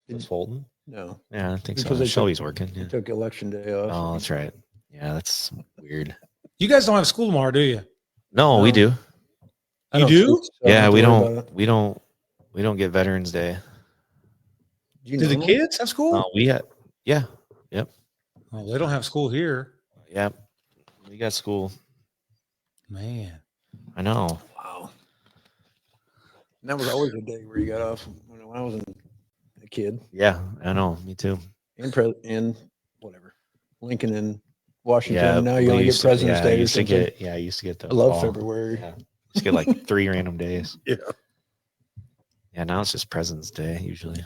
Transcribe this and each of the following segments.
Was Fulton? No. Yeah, I think Because so. Shelby's working. They Yeah. took election day off. Oh, that's right. Yeah, that's weird. You guys don't have school tomorrow, do you? No, we do. You do? Yeah, we don't. We don't get Veterans Day. Do the kids have school? Yeah. Yep. Oh, they don't have school here. Yep. We got school. Man. I know. Wow. And that was always a day where you got off when I was a kid. Yeah, I know. Me too. And whatever. Lincoln and Washington. Yeah, Now you only get President's Day. I used to get the I love February. Yeah. Just get like 3 random days. Yeah. Yeah, now it's just President's Day usually.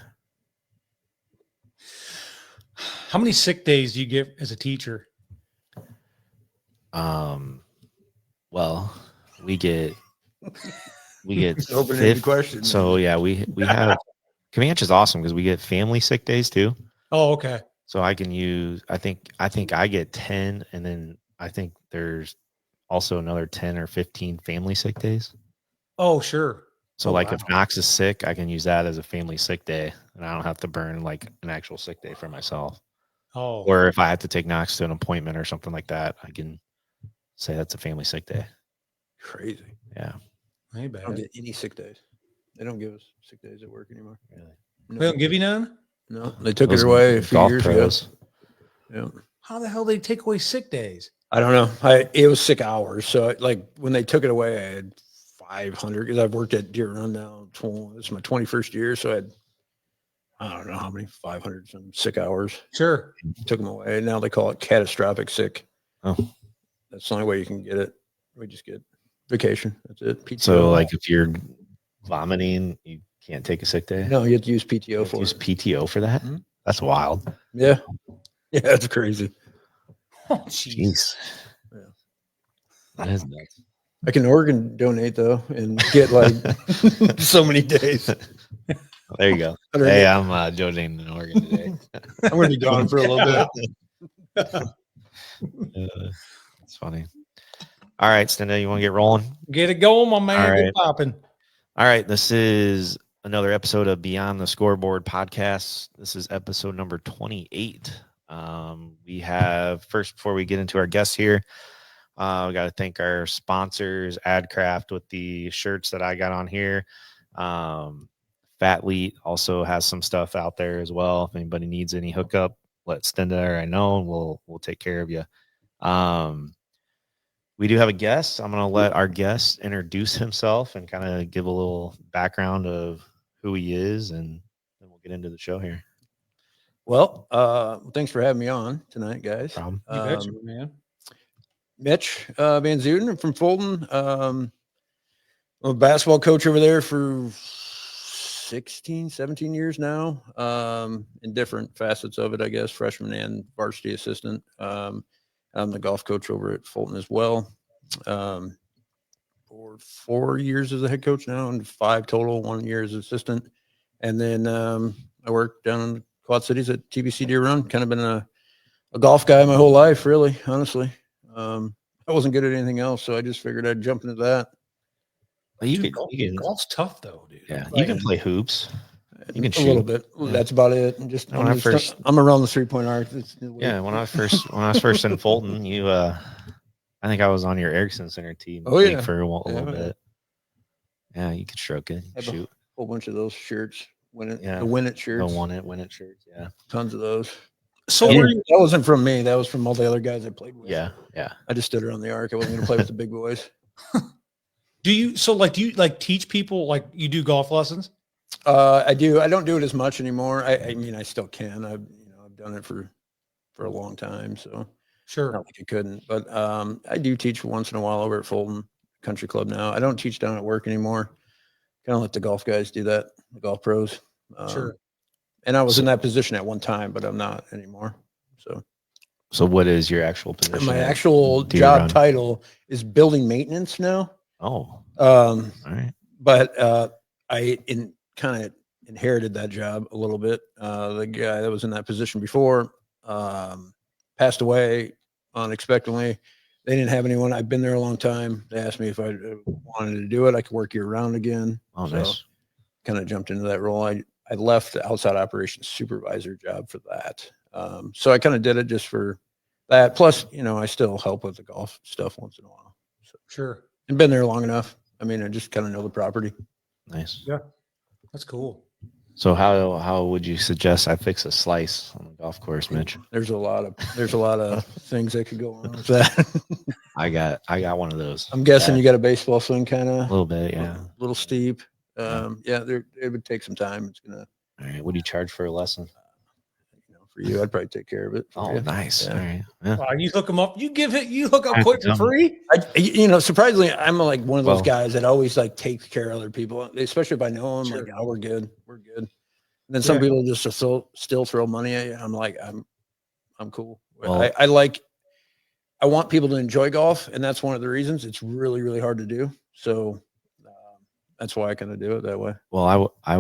How many sick days do you get as a teacher? Well, we get open-ended question. So yeah, we have Comanche is awesome because we get family sick days too. Oh, okay. So I can use I think I get 10, and then I think there's also another 10 or 15 family sick days. Oh, sure. So if Knox is sick, I can use that as a family sick day, and I don't have to burn like an actual sick day for myself. Oh. Or if I have to take Knox to an appointment or something like that, I can say that's a family sick day. Crazy. Yeah. Ain't I bad. don't get any sick days. They don't give us sick days at work anymore. Really? No. They don't give you none? No, they took it away a few years ago. Yeah. How the hell they take away sick days? I don't know. It was sick hours. So when they took it away, I had 500 because I've worked at Deer Run now. This is my 21st year. So I don't know how many, 500 some sick hours. Sure. Took them away. Now they call it catastrophic sick. Oh. That's the only way you can get it. We just get vacation. That's it. PTO. So if you're vomiting, you can't take a sick day? No, you have to use PTO for it. Use PTO for that? Mm-hmm. That's wild. Yeah. Yeah, that's crazy. Oh, jeez. Yeah. That is nuts. I can organ donate though and get so many days. There you go. Hey, I'm donating an organ today. I'm going to be gone for a little bit. It's funny. All right, Stinda, you want to get rolling? Get it going, my man. All right. Get popping. All right, this is another episode of Beyond the Scoreboard podcast. This is episode number 28. We have, first, before we get into our guests here, we got to thank our sponsors, AdCraft, with the shirts that I got on here. Fatleet also has some stuff out there as well. If anybody needs any hookup, let Stinda or I know, and we'll take care of you. We do have a guest. I'm going to let our guest introduce himself and kind of give a little background of who he is, and then we'll get into the show here. Well, thanks for having me on tonight, guys. You betcha, man. Mitch VanZuiden. I'm from Fulton. I'm a basketball coach over there for 16, 17 years now, in different facets of it, I guess, freshman and varsity assistant. I'm the golf coach over at Fulton as well. For 4 years as a head coach now, and 5 total, 1 year as assistant. And then I work down in the Quad Cities at TBC Deer Run. Kind of been a golf guy my whole life, really, honestly. I wasn't good at anything else, so I just figured I'd jump into that. Golf's tough, though, dude. Yeah, you can play hoops. You can shoot a little bit. Yeah. That's about it. And just I'm around the 3-point arc. Yeah, when I was first in Fulton, I think I was on your Erickson Center team. Oh yeah, for a little bit. Yeah, you could stroke it. You shoot a whole bunch of those shirts. The win it shirts. The win it shirts. Yeah, tons of those. So that wasn't from me. That was from all the other guys I played with. Yeah. I just stood around the arc. I wasn't going to play with the big boys. Do you teach people, you do golf lessons? I do. I don't do it as much anymore. I mean, I still can. I've done it for a long time. So sure, not like I couldn't, but I do teach once in a while over at Fulton Country Club now. I don't teach down at work anymore. Kind of let the golf guys do that, the golf pros. Sure. And I was in that position at one time, but I'm not anymore. So what is your actual position? My actual job title is building maintenance now. Oh. All right. But I kind of inherited that job a little bit. The guy that was in that position before passed away unexpectedly. They didn't have anyone. I've been there a long time. They asked me if I wanted to do it. I could work year round again. Oh, nice. Kind of jumped into that role. I I left the outside operations supervisor job for that. So I kind of did it just for that. Plus, I still help with the golf stuff once in a while. So, Sure. and been there long enough. I mean, I just kind of know the property. Nice. Yeah. That's cool. So how would you suggest I fix a slice on the golf course, Mitch? There's a lot of things that could go on with that. I got one of those. I'm guessing you got a baseball swing, kind A of little bit, yeah. a little steep. Yeah. It would take some time. It's gonna. All right. What do you charge for a lesson? For you, I'd probably take care of it. Oh, you. nice. Yeah. All right. Yeah. Wow, you hook them up. You hook up quick for free. Surprisingly, I'm like one of those Well- guys that always like takes care of other people, especially if I know them. Sure. Like, oh, we're good. And then some people just still throw money at you. I'm like, I'm cool. Well- I want people to enjoy golf, and that's one of the reasons. It's really, really hard to do. So that's why I kind of do it that way. Well, I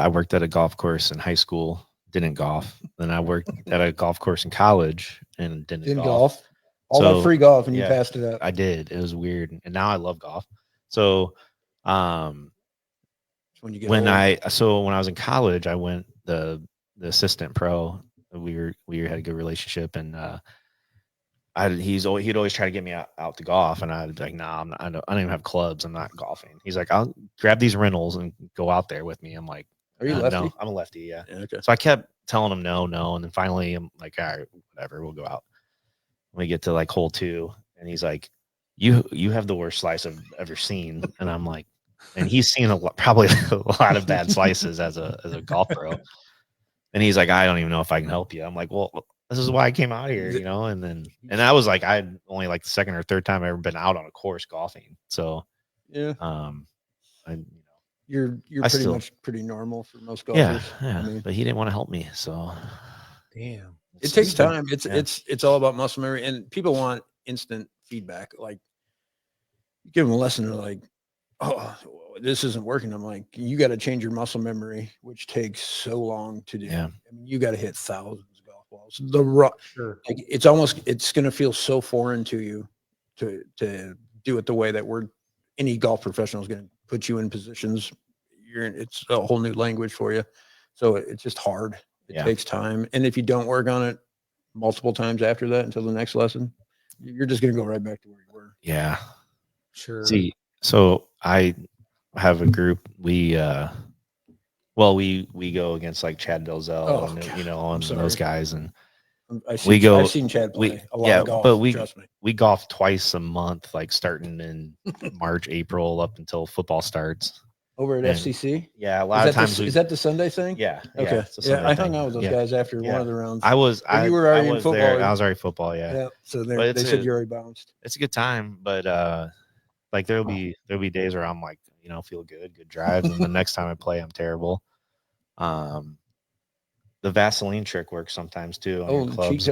worked at a golf course in high school, didn't golf. Then I worked at a golf course in college and didn't In golf. golf, all So, that free golf, and you yeah. passed it up. I did. It was weird. And now I love golf. So When you get when old. when I was in college, I went the assistant pro. We had a good relationship, and he'd always try to get me out to golf, and I'd be like, nah, I don't even have clubs. I'm not golfing. He's like, I'll grab these rentals and go out there with me. I'm like, Are you lefty? no, I'm a lefty. Yeah. Yeah, okay. So I kept telling him no, and then finally I'm like, all right, whatever, we'll go out. We get to like hole 2, and he's like, you have the worst slice I've ever seen, and I'm like, and he's seen probably a lot of bad slices as a golf pro, and he's like, I don't even know if I can help you. I'm like, well, this is why I came out here, and I was like, I'd only like the second or third time I've ever been out on a course golfing, so Yeah. You're pretty normal for most golfers. yeah, I mean, but he didn't want to help me, so Damn. it takes time. Yeah. It's all about muscle memory, and people want instant feedback. Like, you give them a lesson, they're like, oh, this isn't working. I'm like, you got to change your muscle memory, which takes so long to do. Yeah. I mean, you got to hit thousands of golf balls. Sure. Like, it's going to feel so foreign to you to do it the way that any golf professional is going to put you in positions. It's a whole new language for you. So it's just hard. It takes time. And if you don't work on it multiple times after that until the next lesson, you're just going to go right back to where you were. Yeah. Sure. See, so I have a group. We go against like Chad Delzell and those guys, and I've seen Chad play a lot of golf. But trust me. we golf twice a month, like starting in March, April, up until football starts. Over at FCC? Yeah, a lot of times. Is that the Sunday thing? Yeah. Okay. It's a Sunday I hung thing. out with those guys after one of the rounds. I was already in football. there. I was already football. Yeah. Yeah. So they said you already bounced. It's a good time, but like there'll be days where I'm like, feel good drives, and the next time I play, I'm terrible. The Vaseline trick works sometimes too on your clubs,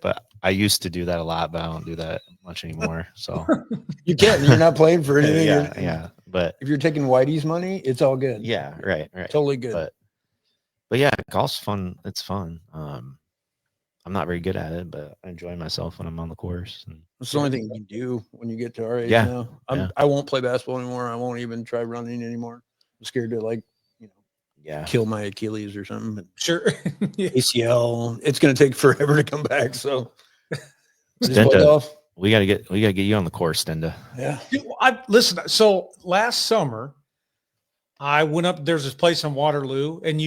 but I used to do that a lot, but I don't do that much anymore. So you can't. You're not playing for anything. Yeah. But if you're taking Whitey's money, it's all good. Yeah, right. Totally good. But yeah, golf's fun. It's fun. I'm not very good at it, but I enjoy myself when I'm on the course. And it's the only thing you can do when you get to our age Yeah. now. I won't play basketball anymore. I won't even try running anymore. I'm scared to kill my Achilles or something. Sure. ACL. It's going to take forever to come back. So Stenda, we gotta get you on the course, Stenda. Yeah. Listen. So last summer, I went up. There's this place in Waterloo, and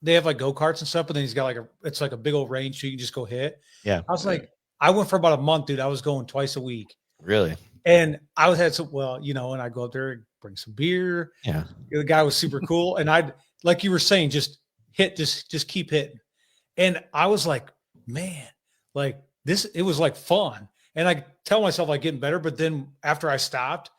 they have like go-karts and stuff, but then he's got it's like a big old range, so you can just go hit. Yeah. I was like, I went for about a month, dude. I was going twice a week. Really? And I and I go up there, bring some beer. Yeah. The guy was super cool. And I'd, like you were saying, just keep hitting. And I was like, man, like this, it was like fun. And I tell myself like getting better, but then after I stopped,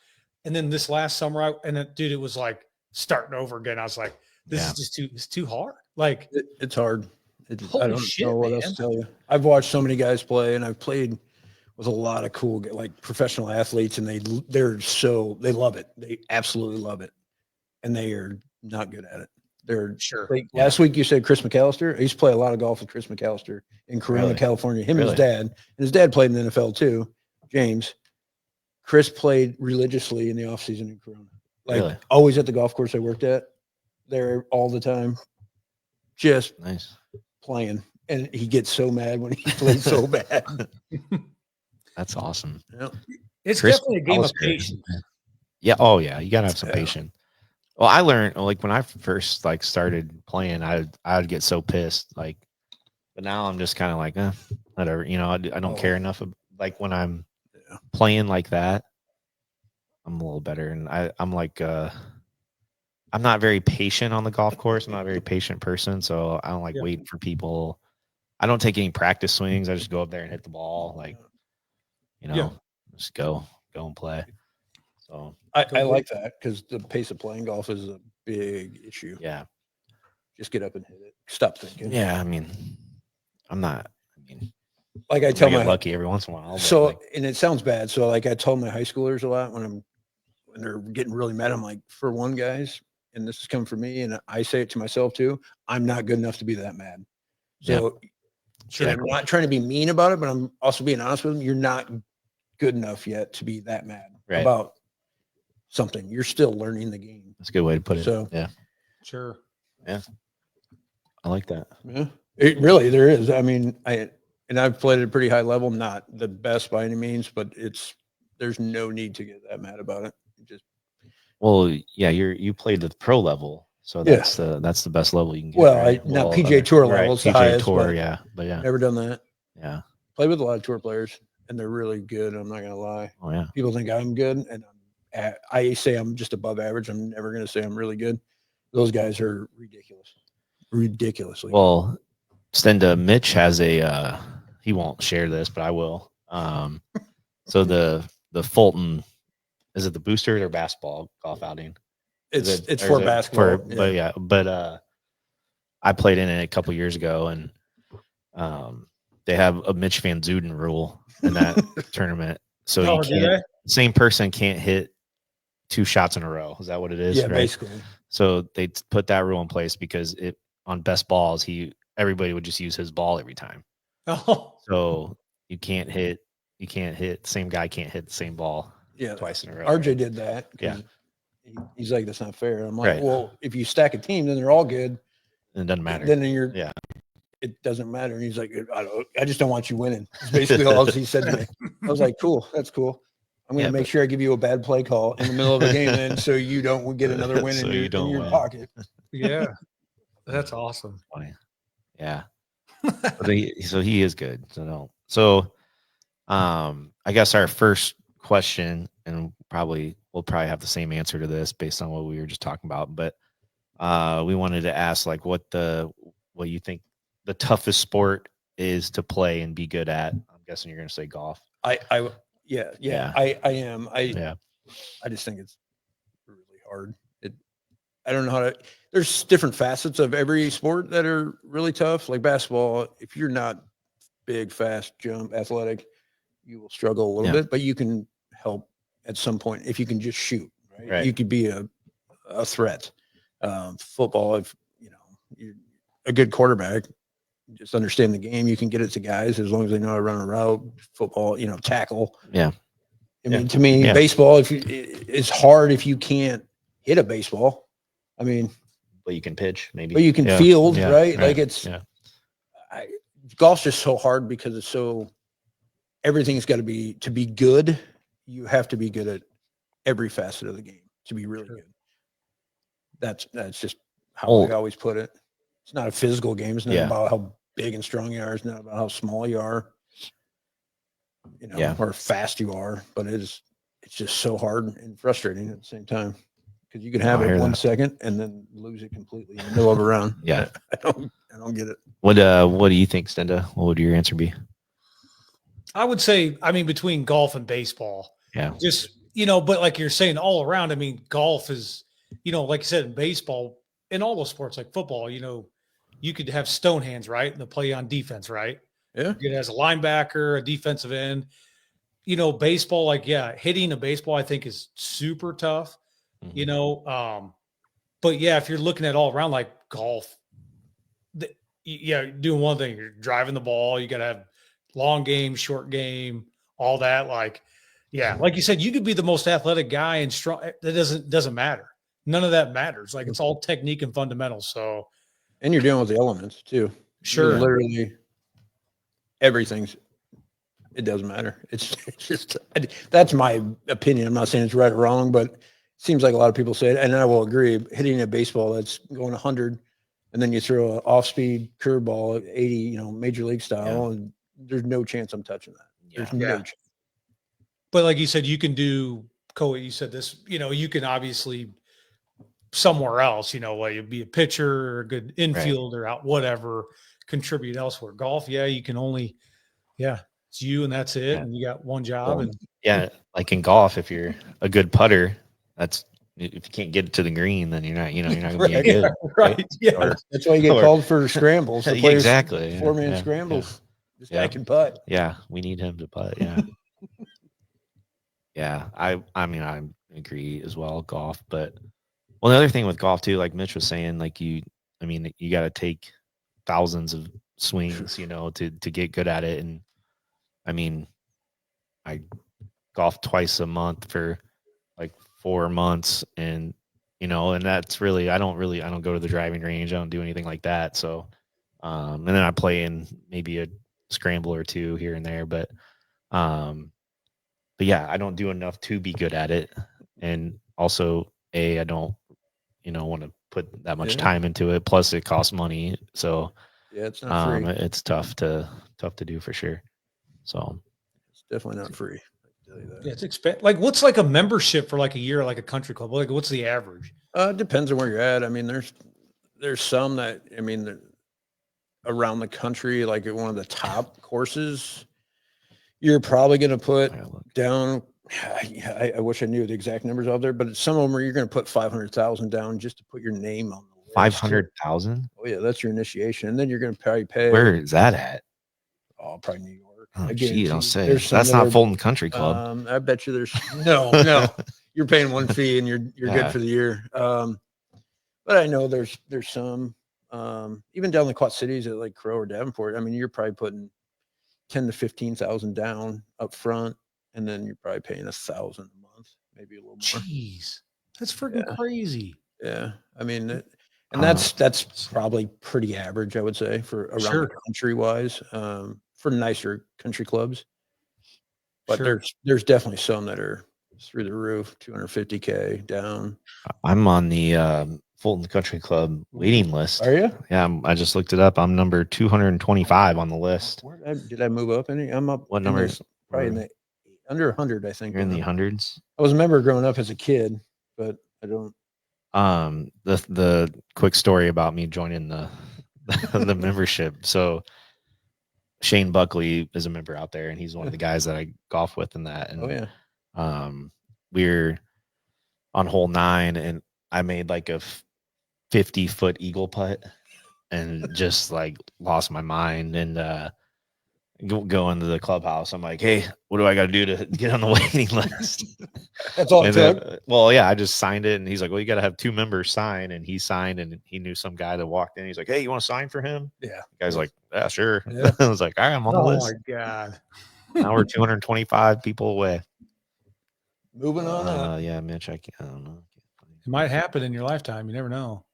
and then this last summer, it was like starting over again. I was like, this is just it's too hard. Like it's hard. I don't know what else to tell you. I've watched so many guys play, and I've played with a lot of cool, like professional athletes, and they love it. They absolutely love it, and they are not good at it. They're sure. Last week you said Chris McAllister. I used to play a lot of golf with Chris McAllister in Corona, California. Him and his dad played in the NFL too. James. Chris played religiously in the off season in Corona, always at the golf course I worked at. there all the time, just Nice. playing. And he gets so mad when he plays so bad. That's awesome. Yeah. It's Chris definitely a game of Hollister. patience. Yeah. Oh yeah. You gotta have some Yeah. patience. Well, I learned like when I first like started playing, I'd get so pissed. Like, but now I'm just kind of like, whatever. You know, I don't care enough. Like when I'm playing like that, I'm a little better, and I'm like, I'm not very patient on the golf course. I'm not a very patient person, so I don't like Yeah. waiting for people. I don't take any practice swings. I just go up there and hit the ball, like, you know, Yeah. just go and play. So I like that because the pace of playing golf is a big issue. yeah, Just get up and hit it. Stop thinking. yeah. I mean, I'm not. I mean, Like I I tell get my lucky every once in a while. But so, like, and it sounds bad. So like I tell my high schoolers a lot when they're getting really mad, I'm like, for one, guys, and this is coming from me, and I say it to myself too, I'm not good enough to be that mad. So Sure. and I'm not trying to be mean about it, but I'm also being honest with them. You're not good enough yet to be that mad about something. You're still learning the game. that's a good way to put it. So yeah, Sure. yeah, I like that. yeah, it really, there is. I mean, I've played at a pretty high level, not the best by any means, but there's no need to get that mad about it. Just Well, yeah, you played the pro level, so Yeah. that's the best level you can get. Well, right? not PGA Tour right, level, it's the PGA highest, Tour, but yeah, but yeah, never done that. yeah, Played with a lot of tour players, and they're really good. I'm not gonna lie. oh yeah. People think I'm good, and I say I'm just above average. I'm never gonna say I'm really good. Those guys are ridiculously. Well, Stenda Mitch has a he won't share this, but I will. So the Fulton, is it the booster or basketball golf outing? It's for basketball, but I played in it a couple years ago, and they have a Mitch VanZuiden rule in that tournament. So Oh, you can't, same person can't hit 2 shots in a row. Is that what it is? Yeah, right? basically. So they put that rule in place because on best balls, everybody would just use his ball every time. Oh, So you can't hit the same guy can't hit the same ball twice in a row. RJ right? did that. Yeah. He's like, that's not fair. I'm like, Right. well, if you stack a team, then they're all good. It doesn't matter. Then it doesn't matter. And he's like, I just don't want you winning. That's basically all he said to me. I was like, cool, that's cool. I'm going to make sure I give you a bad play call in the middle of a game, then, so you don't get another win in your pocket. Yeah, that's awesome. Funny. Yeah. So he is good. So I guess our first question, and we'll probably have the same answer to this based on what we were just talking about, but we wanted to ask like what you think the toughest sport is to play and be good at. I'm guessing you're going to say golf. I am. I just think it's really hard. I don't know how to. There's different facets of every sport that are really tough. Like basketball, if you're not big, fast, jump, athletic, you will struggle a little bit. But you can help at some point if you can just shoot. Right? You could be a threat. Football, if you're a good quarterback, just understand the game. You can get it to guys as long as they know how to run a route. Football, tackle. Yeah. I mean, to me, baseball, it's hard if you can't hit a baseball. I mean, but you can pitch, maybe. But you can field, right? Like golf's just so hard because everything's got to be good. You have to be good at every facet of the game to be really good. That's just how I always put it. It's not a physical game. It's not about how big and strong you are. It's not about how small you are, or fast you are. But it's just so hard and frustrating at the same time because you can have it 1 second and then lose it completely in the middle of a round. Yeah, I don't get it. What do you think, Stenda? What would your answer be? I would say, between golf and baseball. Yeah. Just but like you're saying, all around. Golf is, like you said, in baseball, in all those sports like football, you could have stone hands, right? And the play on defense, right? Yeah. You could as a linebacker, a defensive end. Baseball, hitting a baseball, I think is super tough. Mm-hmm. But if you're looking at all around like golf, doing one thing, you're driving the ball, you got to have long game, short game, all that. Like you said, you could be the most athletic guy and strong. That doesn't matter. none of that matters. Like it's all technique and fundamentals. So, And you're dealing with the elements too. sure. Literally everything's, it doesn't matter. It's just, that's my opinion. I'm not saying it's right or wrong, but it seems like a lot of people say it, and I will agree. Hitting a baseball that's going 100, and then you throw an off-speed curveball at 80, major league style, and there's no chance I'm touching that. There's no chance. But like you said, you can do, you said this, you can obviously somewhere else, like you'd be a pitcher or a good infielder out, whatever, contribute elsewhere. Golf, you can only, it's you and that's it. And you got one job. Well, like in golf, if you're a good putter, if you can't get it to the green, then you're not going to be good. Right. Yeah. That's why you get called for scrambles. Exactly. 4-man scrambles. This guy can putt. Yeah. We need him to putt. Yeah. Yeah. I mean, I agree as well, golf, but the other thing with golf too, like Mitch was saying, like you got to take thousands of swings, to get good at it. And I mean, I golf twice a month for like 4 months, and and that's really I don't go to the driving range. I don't do anything like that. So and then I play in maybe a scramble or two here and there, but yeah, I don't do enough to be good at it. And also I don't want to put that much time into it, plus it costs money. So it's not free. It's tough to do for sure. So it's definitely not free. Yeah, it's expensive. Like, what's like a membership for like a year, like a country club? Like, what's the average? It depends on where you're at. I mean, there's some that around the country, like at one of the top courses, you're probably going to put down. I wish I knew the exact numbers out there, but some of them are you're going to put 500,000 down just to put your name on the list. 500,000. Oh yeah, that's your initiation, and then you're going to probably pay. Where is that at? Oh, probably New York. Oh, gee, don't say that's not Fulton Country Club. I bet you there's no. You're paying one fee and you're good for the year. But I know there's some even down the Quad Cities at like Crow or Davenport. I mean, you're probably putting 10 to 15,000 down up front, and then you're probably paying 1,000 a month, maybe a little more. Jeez, that's freaking crazy. Yeah, I mean, and that's probably pretty average, I would say, for around the country wise. For nicer country clubs, but there's definitely some that are through the roof, 250K down. I'm on the Fulton Country Club waiting list. Are you? Yeah, I just looked it up. I'm number 225 on the list. Did I move up any? I'm up. What number? Probably in the under 100, I think. You're in the hundreds. I was a member growing up as a kid, but I don't. The quick story about me joining the the membership. So Shane Buckley is a member out there, and he's one of the guys that I golf with in that. And we're on hole 9, and I made like a 50-foot eagle putt, and just like lost my mind. And go into the clubhouse. I'm like, hey, what do I got to do to get on the waiting list? That's all it took. I just signed it, and he's like, well, you got to have 2 members sign, and he signed, and he knew some guy that walked in. He's like, hey, you want to sign for him? Yeah. The guy's like, yeah, sure. Yeah. I was like, all right, I'm on the list. Oh my God. Now we're 225 people away. Moving on. Yeah, Mitch, I don't know. It might happen in your lifetime. You never know.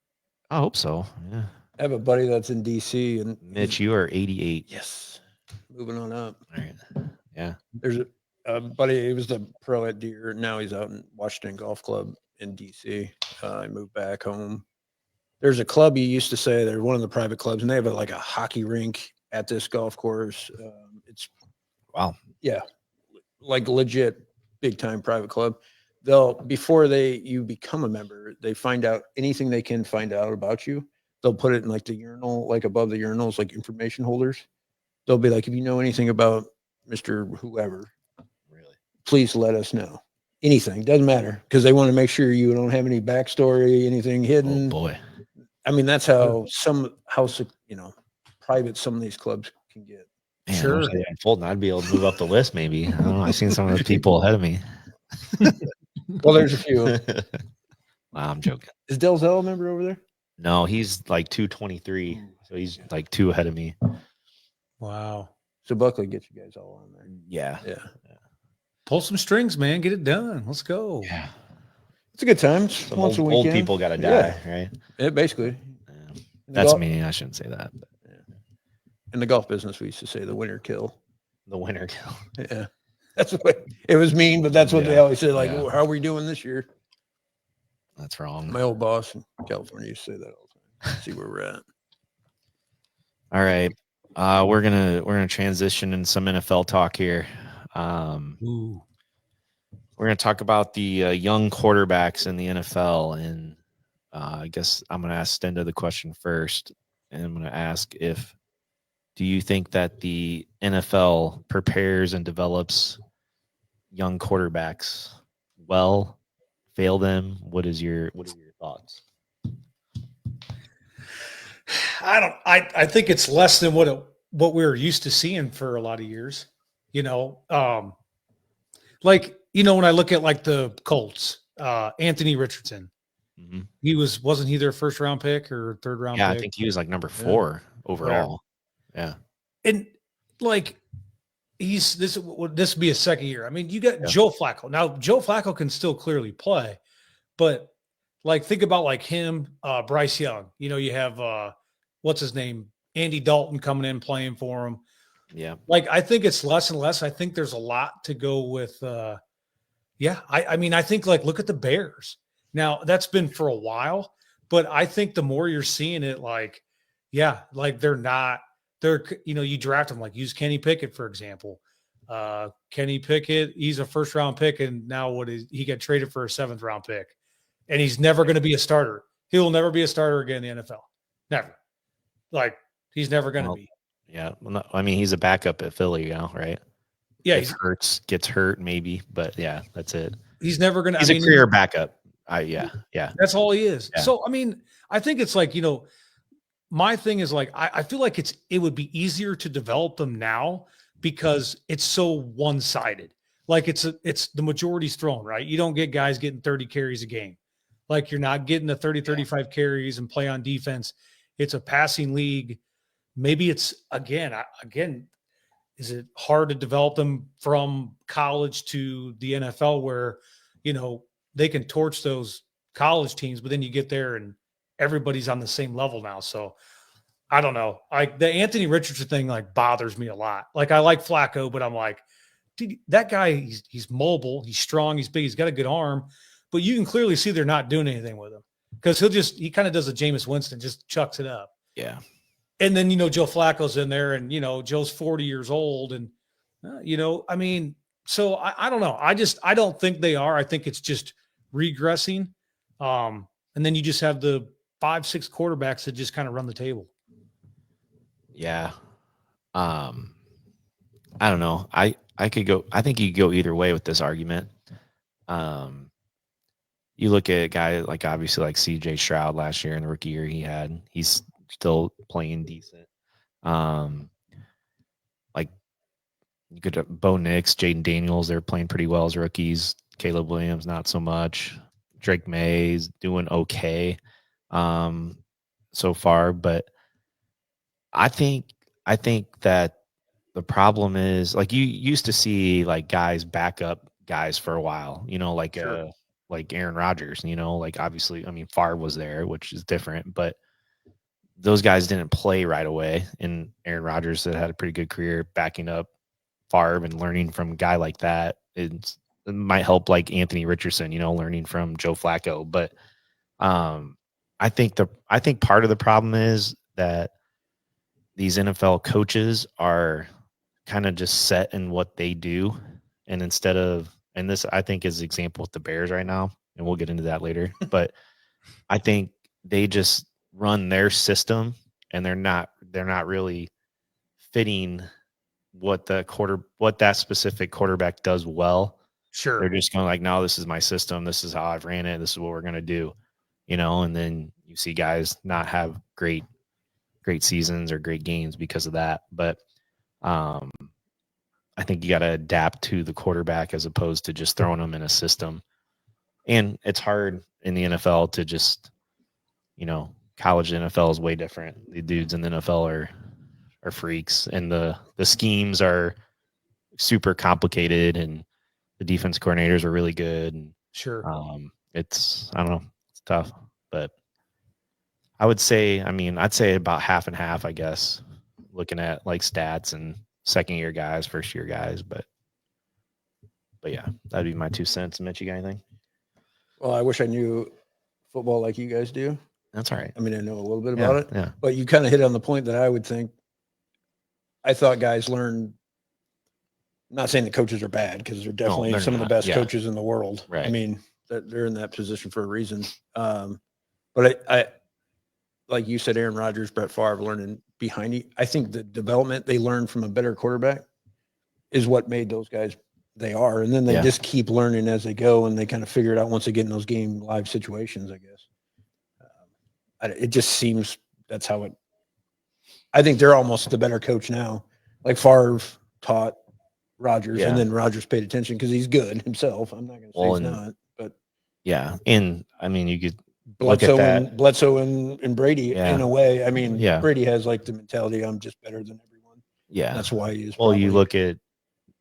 I hope so. Yeah. I have a buddy that's in DC, and Mitch, you are 88. Yes. Moving on up. All right. Yeah. There's a buddy, he was the pro at Deere. Now he's out in Washington Golf Club in DC. I moved back home. There's a club he used to say they're one of the private clubs, and they have like a hockey rink at this golf course. It's wow. Yeah. Like legit big time private club. Before you become a member, they find out anything they can find out about you. They'll put it in like the urinal, like above the urinals, like information holders. They'll be like, if you know anything about Mr. Whoever, really, please let us know. Anything, doesn't matter, because they want to make sure you don't have any backstory, anything hidden. Oh boy. I mean, that's how private some of these clubs can get. Man, sure. In Fulton, I'd be able to move up the list maybe. I don't know. I've seen some of those people ahead of me. Well, there's a few. Wow, I'm joking. Is Delzell a member over there? No, he's like 223. So he's like 2 ahead of me. Wow. So Buckley gets you guys all on there. Yeah. Yeah. Pull some strings, man. Get it done. Let's go. Yeah. It's a good time. It's Some once old, a weekend. people got to die, Yeah. right? Yeah, basically. Yeah. In the That's golf- me. I shouldn't say that. But In the golf business, we used to say the winner kill. the winner kill. Yeah. That's what it was mean, but that's what they Yeah. always say. Like, Yeah. "Oh, how are we doing this year?" That's wrong. My old boss in California used to say that all the time. See where we're at. All right. We're gonna transition in some NFL talk here. Ooh. We're gonna talk about the young quarterbacks in the NFL, and I guess I'm gonna ask Stenda the question first, and I'm gonna ask do you think that the NFL prepares and develops young quarterbacks well, fail them? What are your thoughts? I think it's less than what we were used to seeing for a lot of years. You know, when I look at like the Colts, Anthony Richardson, Mm-hmm. wasn't he their first round pick or third round Yeah, pick? I think he was like number 4 overall. Yeah. And like this would be a second year. I mean, you got Yeah. Joe Flacco. Now, Joe Flacco can still clearly play, but like think about like him, Bryce Young. You have what's his name? Andy Dalton coming in playing for him. Yeah. Like I think it's less and less. I think there's a lot to go with I mean, I think like look at the Bears. Now, that's been for a while, but I think the more you're seeing it, like, yeah, like you draft them, like use Kenny Pickett, for example. Kenny Pickett, he's a first round pick, and now he got traded for a 7th round pick, and he's never going to be a starter. He will never be a starter again in the NFL. Never. Like, he's never going to be. Yeah. Well, no, I mean, he's a backup at Philly, right? Yeah. If gets hurt, maybe, but yeah, that's it. He's never going to. He's a career backup. Yeah. That's all he is. Yeah. So, I mean, I think it's like, my thing is like, I feel like it would be easier to develop them now because it's so one-sided. Like it's the majority's thrown, right? You don't get guys getting 30 carries a game. Like you're not getting the 30, 35 carries and play on defense. It's a passing league. Maybe it's again, is it hard to develop them from college to the NFL where, they can torch those college teams, but then you get there and everybody's on the same level now. So I don't know. The Anthony Richardson thing like bothers me a lot. Like I like Flacco, but I'm like, dude, that guy, he's mobile, he's strong, he's big, he's got a good arm, but you can clearly see they're not doing anything with him because he kind of does a Jameis Winston, just chucks it up. Yeah. And then, Joe Flacco's in there and, Joe's 40 years old and, I mean, so I don't know. I don't think they are. I think it's just regressing. And then you just have the 5-6 quarterbacks that just kind of run the table. Yeah. I don't know. I think you could go either way with this argument. You look at a guy like obviously like CJ Stroud last year in the rookie year he's still playing decent. Like you could have Bo Nix, Jaden Daniels, they're playing pretty well as rookies. Caleb Williams, not so much. Drake May's doing okay so far, but I think that the problem is like you used to see like guys back up guys for a while, like Sure. Like Aaron Rodgers, like obviously, I mean, Favre was there, which is different, but those guys didn't play right away. And Aaron Rodgers had a pretty good career backing up Favre and learning from a guy like that. It might help like Anthony Richardson, learning from Joe Flacco. But I think part of the problem is that these NFL coaches are kind of just set in what they do. And and this I think is an example with the Bears right now, and we'll get into that later. But I think they just run their system and they're not really fitting what that specific quarterback does well. Sure. They're just going like, no, this is my system. This is how I've ran it. This is what we're going to do, and then you see guys not have great seasons or great games because of that. But I think you got to adapt to the quarterback as opposed to just throwing them in a system. And it's hard in the NFL to just, college NFL is way different. The dudes in the NFL are freaks, and the schemes are super complicated, and the defense coordinators are really good. And Sure. it's, I don't know, it's tough, but I would say, I'd say about half and half, I guess, looking at like stats and second year guys, first year guys, but yeah, that'd be my 2 cents. Mitch, you got anything? Well, I wish I knew football like you guys do. That's all right. I mean, I know a little bit Yeah, about it, yeah. but you kind of hit on the point that I would think. I thought guys learned. I'm not saying the coaches are bad, because they're definitely they're some of the not. best Yeah. coaches in the world. I Right. mean, they're in that position for a reason. But I like you said, Aaron Rodgers, Brett Favre learning behind you. I think the development they learned from a better quarterback is what made those guys they are. And then they Yeah. just keep learning as they go, and they kind of figure it out once they get in those game live situations, I guess. It just seems that's how it. I think they're almost the better coach now. Like Favre taught Rodgers, Yeah. and then Rodgers paid attention because he's good himself. I'm not going to say he's not, but yeah. And I mean, you could look at that. Bledsoe and Brady in a way. I mean, Yeah. Brady has like the mentality, I'm just better than everyone. Yeah. That's why he is. Well, you look at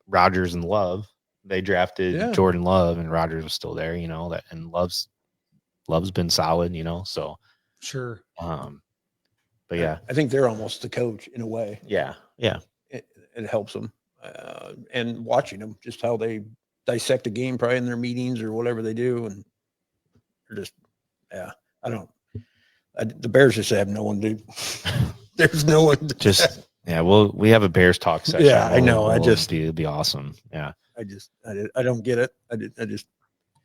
Rodgers and Love. They drafted Jordan Love, and Rodgers was still there, you know, that, and Love's been solid, you know, so. Sure. But yeah, I think they're almost the coach in a way. Yeah. Yeah. It helps them. And watching them, just how they dissect a game, probably in their meetings or whatever they do. And they're just, the Bears just have no one to, there's no one to just, yeah. Well, we have a Bears talk session. Yeah, I know. It'd be awesome. Yeah. I don't get it. I just,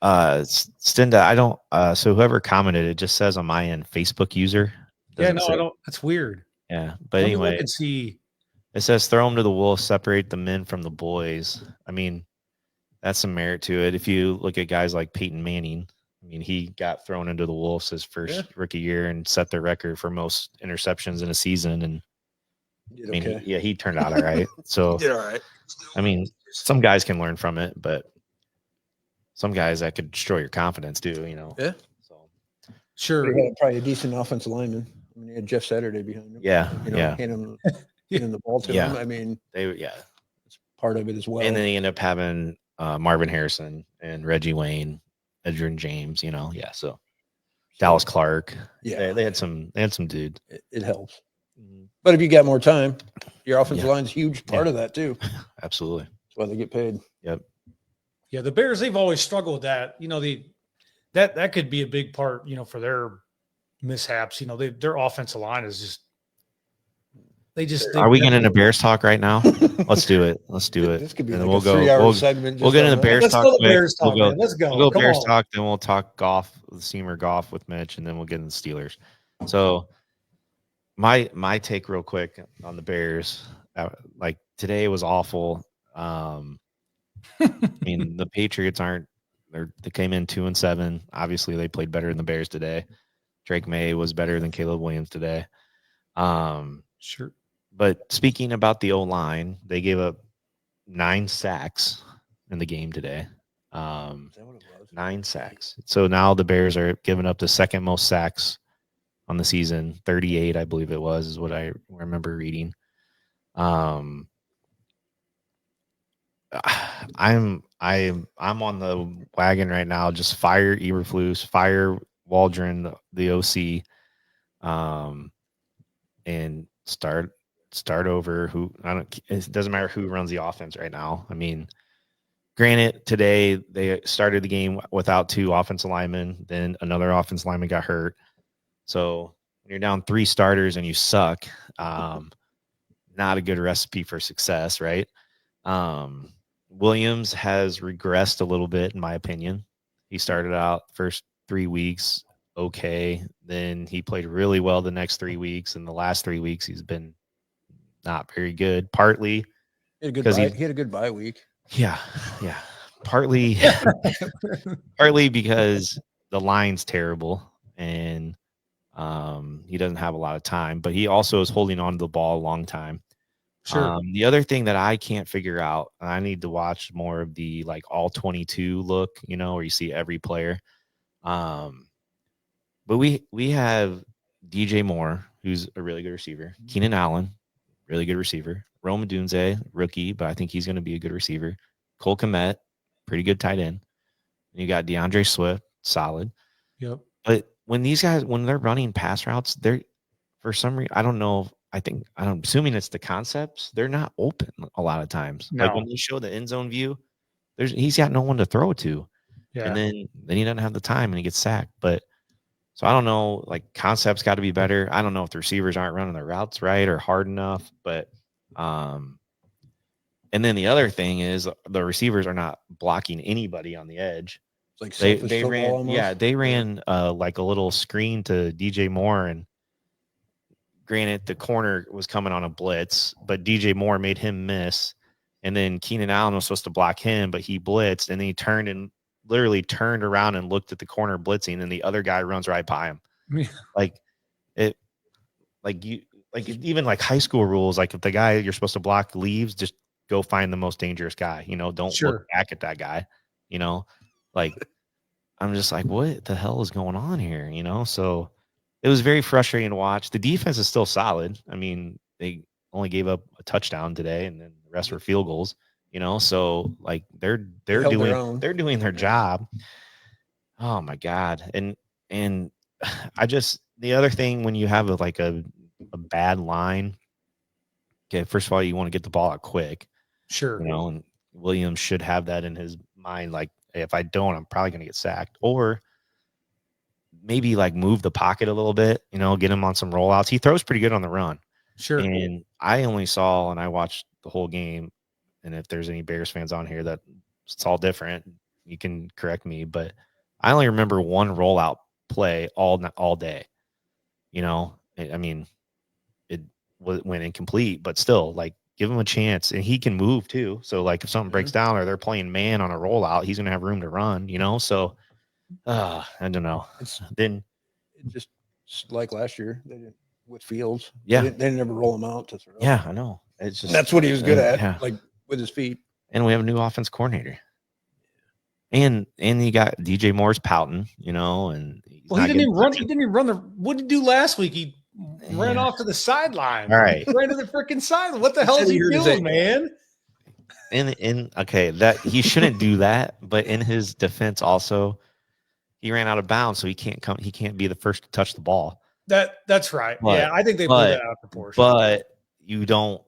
Stinda, I don't, so whoever commented, it just says on my end, Facebook user. Yeah, no, I don't, that's weird. Yeah. But anyway, I can see. It says throw them to the wolves, separate the men from the boys. I mean, that's some merit to it. If you look at guys like Peyton Manning, I mean, he got thrown into the wolves his first rookie year and set the record for most interceptions in a season. And he turned out all right. So, did all right. I mean, some guys can learn from it, but some guys that could destroy your confidence too, you know? Yeah. So, sure. He had probably a decent offensive lineman. I mean, he had Jeff Saturday behind him. Yeah. Handing the ball to him. I mean, it's part of it as well. And then they end up having Marvin Harrison and Reggie Wayne, Edgerrin James, you know. Yeah. So Dallas Clark. Yeah. They had some dude. It helps. But if you got more time, your offensive line's a huge part of that too. Absolutely. That's why they get paid. Yep. Yeah, the Bears, they've always struggled with that. You know, that could be a big part, you know, for their mishaps. You know, their offensive line is just Are we getting into Bears talk right now? Let's do it. This could be and like a 3-hour segment. We'll get into Bears talk. Let's go. We'll go Bears talk, then we'll talk golf, the Seamer golf with Mitch, and then we'll get into the Steelers. So my take real quick on the Bears, like today was awful. I mean, the Patriots they came in 2-7. Obviously, they played better than the Bears today. Drake May was better than Caleb Williams today. Sure. But speaking about the O-line, they gave up 9 sacks in the game today. Is that what it was? 9 sacks. So now the Bears are giving up the second most sacks on the season. 38, I believe it was, is what I remember reading. I'm on the wagon right now. Just fire Eberflus, fire Waldron, the OC, and start over. It doesn't matter who runs the offense right now. I mean, granted, today they started the game without 2 offensive linemen. Then another offensive lineman got hurt. So when you're down 3 starters and you suck, not a good recipe for success, right? Williams has regressed a little bit, in my opinion. He started out first 3 weeks okay. Then he played really well the next 3 weeks. And the last 3 weeks, he's been not very good. Partly because he had a good bye week. Yeah. Partly because the line's terrible and he doesn't have a lot of time. But he also is holding on to the ball a long time. Sure. The other thing that I can't figure out, and I need to watch more of the like all 22 look, you know, where you see every player. But we have DJ Moore, who's a really good receiver. Keenan Allen, really good receiver. Rome Odunze, rookie, but I think he's going to be a good receiver. Cole Kmet, pretty good tight end. And you got DeAndre Swift, solid. Yep. But when these guys, when they're running pass routes, they're for some reason, I don't know. I'm assuming it's the concepts. They're not open a lot of times. Like when No. they show the end zone view, he's got no one to throw to, and Yeah. then he doesn't have the time and he gets sacked. But so I don't know. Like concepts got to be better. I don't know if the receivers aren't running their routes right or hard enough. But and then the other thing is the receivers are not blocking anybody on the edge. It's like They selfish they football ran almost. they ran like a little screen to DJ Moore, and granted the corner was coming on a blitz, but DJ Moore made him miss, and then Keenan Allen was supposed to block him, but he blitzed, and then he literally turned around and looked at the corner blitzing, and the other guy runs right by him. Yeah. Like it, even like high school rules, like if the guy you're supposed to block leaves, just go find the most dangerous guy. Don't look back at that guy. Like I'm just like, what the hell is going on here? So it was very frustrating to watch. The defense is still solid. I mean, they only gave up a touchdown today, and then the rest were field goals. So like they're doing their job. Oh my God. And the other thing when you have a bad line, okay, first of all, you want to get the ball out quick. Sure. And Williams should have that in his mind. Like, hey, if I don't, I'm probably going to get sacked. Or maybe like move the pocket a little bit, get him on some rollouts. He throws pretty good on the run. Sure. And I only saw, and I watched the whole game, and if there's any Bears fans on here that it's all different, you can correct me, but I only remember one rollout play all day. I mean, it went incomplete, but still, like, give him a chance, and he can move too. So like if something breaks down or they're playing man on a rollout, he's going to have room to run, so I don't know. Then It's just like last year, they didn't with Fields. Yeah. They didn't ever roll him out to throw. Yeah, I know. It's just that's what he was good at, yeah. like with his feet. And we have a new offense coordinator. And you got DJ Moore's pouting, and he didn't even run. He didn't even run what did he do last week? He ran off to the sideline. All right. Ran to the freaking sideline. What the hell is he doing, man? Okay, that he shouldn't do that, but in his defense also, he ran out of bounds, so he can't be the first to touch the ball. That's right. Yeah, I think they blew that out of proportion. But you don't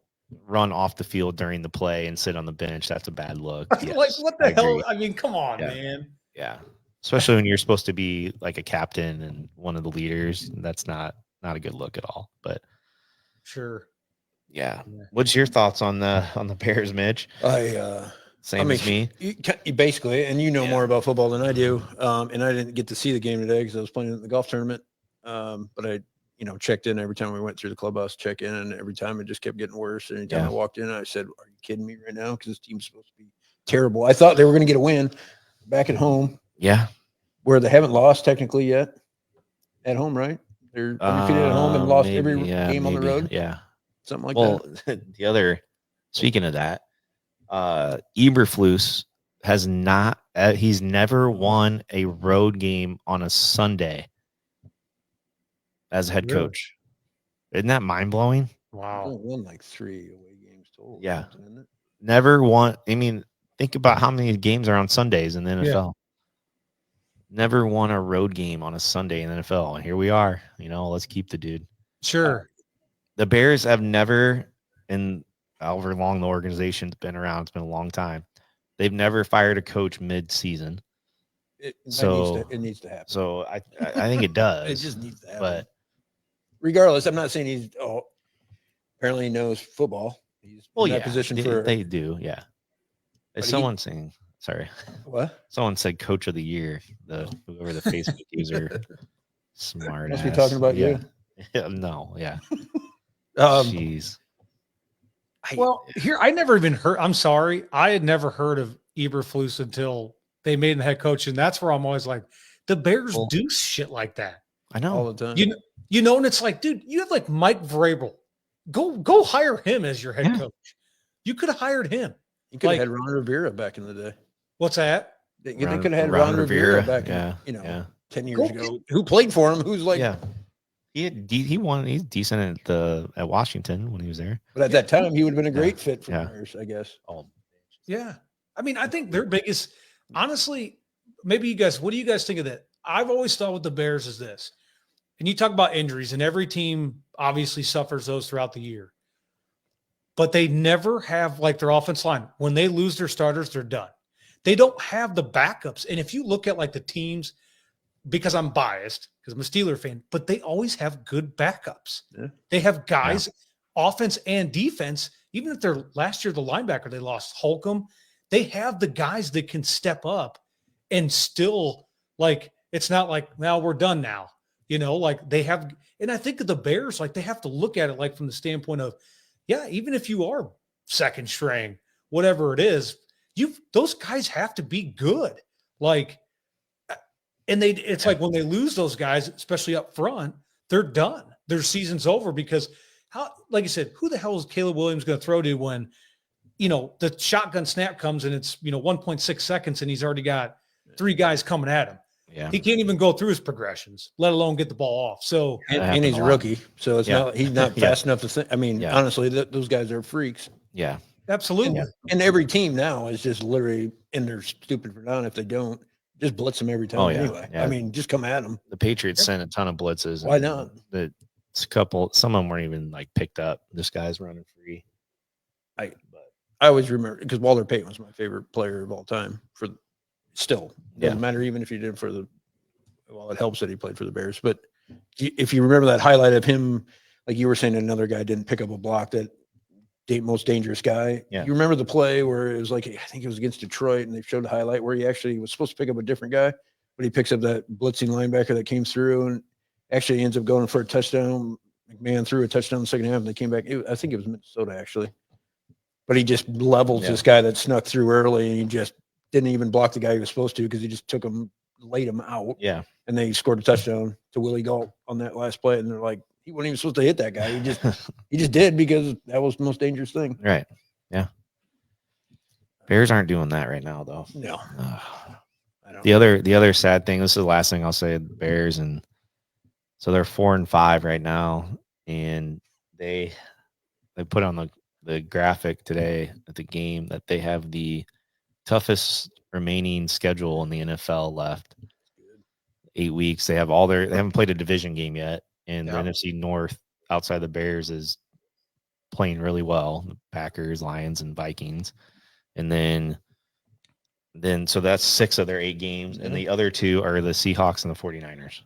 run off the field during the play and sit on the bench. That's a bad look. Yes, like what the hell? I mean, come on, man. Yeah. Especially when you're supposed to be like a captain and one of the leaders. That's not a good look at all. But sure. Yeah. What's your thoughts on the Bears, Mitch? Same as me. You basically, and more about football than I do. And I didn't get to see the game today because I was playing in the golf tournament. But I checked in every time we went through the clubhouse, check in, and every time it just kept getting worse. And anytime I walked in, I said, "Are you kidding me right now?" Because this team's supposed to be terrible. I thought they were going to get a win back at home. Yeah, where they haven't lost technically yet at home, right? They're undefeated at home and lost every game on the road. Yeah, something like that. Well, the other, speaking of that, Eberflus has not. He's never won a road game on a Sunday as head coach. Isn't that mind blowing? Wow. Won like 3 away games total. Yeah. Never won. I mean, think about how many games are on Sundays in the NFL. Yeah. Never won a road game on a Sunday in the NFL. And here we are. Let's keep the dude. Sure. The Bears have never, in however long the organization's been around, it's been a long time, they've never fired a coach mid-season. It needs to happen. So I think it does. It just needs to happen. But regardless, I'm not saying he's apparently he knows football. He's in that position they do, yeah. Is someone saying sorry? What? Someone said coach of the year, whoever the Facebook user, smart. Must be talking about you. No, yeah. Jeez. Well, here I never even heard. I'm sorry, I had never heard of Eberflus until they made him the head coach, and that's where I'm always like, the Bears do shit like that. I know all the time. And it's like, dude, you have like Mike Vrabel. Go hire him as your head coach. You could have hired him. You could have had Ron Rivera back in the day. What's that? They could have had Ron Rivera back in, 10 years ago. Who played for him? Who's like, he won. He's decent at Washington when he was there. But at that time, he would have been a great fit for the Bears, I guess. Yeah. I mean, I think their biggest, honestly, maybe you guys, what do you guys think of that? I've always thought with the Bears is this, and you talk about injuries, and every team obviously suffers those throughout the year, but they never have like their offense line. When they lose their starters, they're done. They don't have the backups. And if you look at like the teams, because I'm biased, because I'm a Steeler fan, but they always have good backups. Yeah. They have guys, offense and defense. Even if they're last year, the linebacker, they lost Holcomb. They have the guys that can step up and still, like, it's not like, now we're done now. Like they have, and I think of the Bears, like they have to look at it like from the standpoint of, yeah, even if you are second string, whatever it is, those guys have to be good. Like, and it's like when they lose those guys, especially up front, they're done. Their season's over because like you said, who the hell is Caleb Williams going to throw to when, the shotgun snap comes and it's, 1.6 seconds and he's already got 3 guys coming at him. Yeah. He can't even go through his progressions, let alone get the ball off. So, and he's a rookie. So it's not, he's not fast enough to think. I mean, honestly, those guys are freaks. Yeah. Absolutely. And every team now is just literally in their stupid for down. If they don't, just blitz them every time anyway. Yeah. I mean, just come at them. The Patriots sent a ton of blitzes. Why not? Some of them weren't even like picked up. This guy's running free. I always remember because Walter Payton was my favorite player of all time. Doesn't matter even if you did it helps that he played for the Bears. But if you remember that highlight of him, like you were saying, another guy didn't pick up a block, that most dangerous guy. Yeah. You remember the play where it was like, I think it was against Detroit, and they showed the highlight where he actually was supposed to pick up a different guy, but he picks up that blitzing linebacker that came through and actually ends up going for a touchdown. McMahon threw a touchdown in the second half, and they came back. I think it was Minnesota, actually. But he just levels this guy that snuck through early, and he just didn't even block the guy he was supposed to because he just took him, laid him out. Yeah. And they scored a touchdown to Willie Galt on that last play. And they're like, he wasn't even supposed to hit that guy. He just did because that was the most dangerous thing. Right. Yeah. Bears aren't doing that right now, though. No. The other sad thing, this is the last thing I'll say, the Bears, and so they're 4-5 right now, and they put on the graphic today at the game that they have the toughest remaining schedule in the NFL left. 8 weeks. They haven't played a division game yet, and the NFC North outside the Bears is playing really well. The Packers, Lions, and Vikings. And then so that's 6 of their 8 games, and the other 2 are the Seahawks and the 49ers.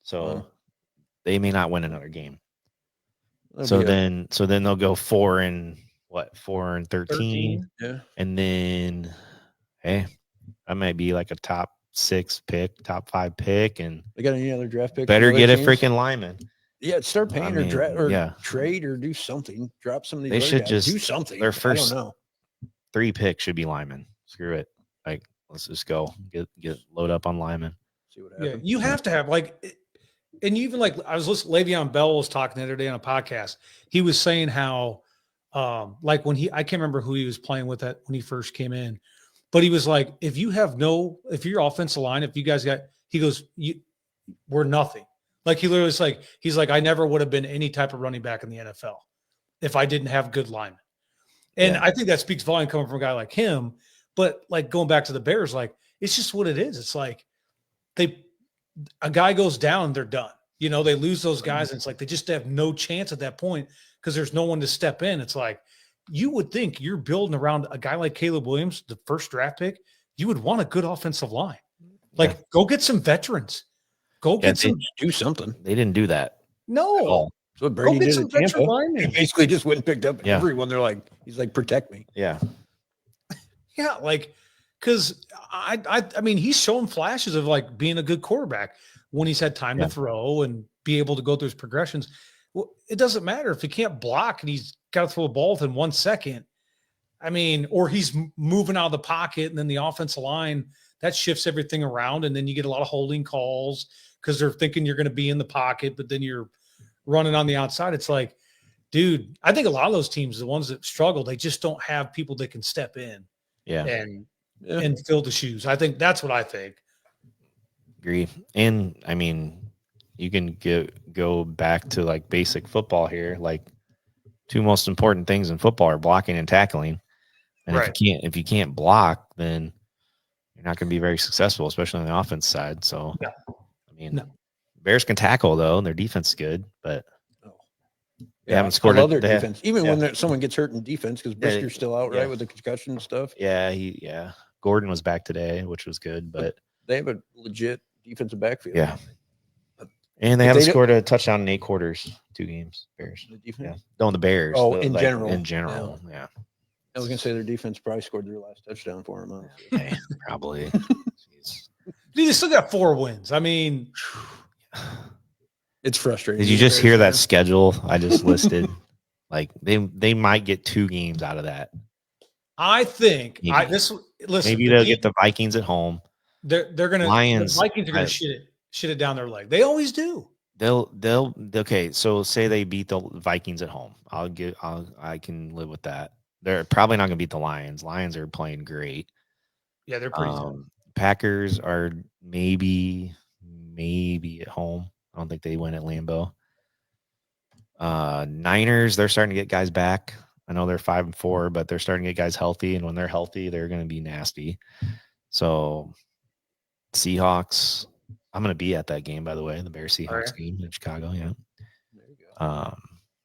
So they may not win another game. So then they'll go 4-13. Yeah. And then, hey, that might be like a top 6 pick, top 5 pick, and they got any other draft picks? better get a freaking lineman. Yeah, start paying or trade or do something. Drop some of these. They should guys. just do something. Their first I don't know. 3 picks should be linemen. Screw it. Like, let's just go get load up on linemen. See what happens. Yeah, you have to have and even like I was listening. Le'Veon Bell was talking the other day on a podcast. He was saying how, like when I can't remember who he was playing with when he first came in, but he was like, if your offensive line, if you guys he goes, we're nothing. Like he literally was like, he's like, I never would have been any type of running back in the NFL if I didn't have good linemen. And I think that speaks volume coming from a guy like him. But like going back to the Bears, like it's just what it is. It's like a guy goes down, they're done. They lose those guys, and it's like they just have no chance at that point because there's no one to step in. It's like you would think you're building around a guy like Caleb Williams, the first draft pick. You would want a good offensive line. Like go get some veterans. Go do something. They didn't do that. No. So what Brady did in Tampa. He basically just went and picked up everyone. They're like, he's like, protect me. Yeah. Yeah, like because I mean he's shown flashes of like being a good quarterback when he's had time to throw and be able to go through his progressions. Well, it doesn't matter if he can't block and he's got to throw a ball within 1 second. I mean, or he's moving out of the pocket and then the offensive line that shifts everything around, and then you get a lot of holding calls because they're thinking you're going to be in the pocket, but then you're running on the outside. It's like, dude, I think a lot of those teams, the ones that struggle, they just don't have people that can step in. And fill the shoes. I think that's what I think. Agree. And I mean, you can go back to like basic football here. Like 2 most important things in football are blocking and tackling. And if you can't block, then you're not going to be very successful, especially on the offense side. So, No. I mean, No. Bears can tackle though, and their defense is good, but they Yeah, haven't scored. I love their they have- defense, even yeah. when someone gets hurt in defense, because Brisker's still out, Yeah. right, with the concussion and stuff. Yeah. Gordon was back today, which was good, but They have a legit defensive backfield. yeah. And they But haven't they don't- scored a touchdown in 8 quarters, 2 games. Bears. The Yeah. defense. No, the Bears. Oh, the- in like, general. In general, yeah. I was gonna say their defense probably scored their last touchdown for them. Honestly. Okay, probably. Jeez. Dude, they still got 4 wins. I mean, It's frustrating. Did you just hear that schedule I just listed? Like they might get 2 games out of that. I think Maybe. listen. Maybe the they'll team- get the Vikings at home. They're gonna Lions. The Vikings are gonna shit it down their leg. They always do. They'll okay. So say they beat the Vikings at home. I can live with that. They're probably not gonna beat the Lions. Lions are playing great. Yeah, they're pretty tough. Packers are maybe at home. I don't think they win at Lambeau. Niners, they're starting to get guys back. I know they're 5-4, but they're starting to get guys healthy, and when they're healthy, they're going to be nasty. So, Seahawks, I'm going to be at that game, by the way, the Bears Seahawks game in Chicago. Yeah. There you go.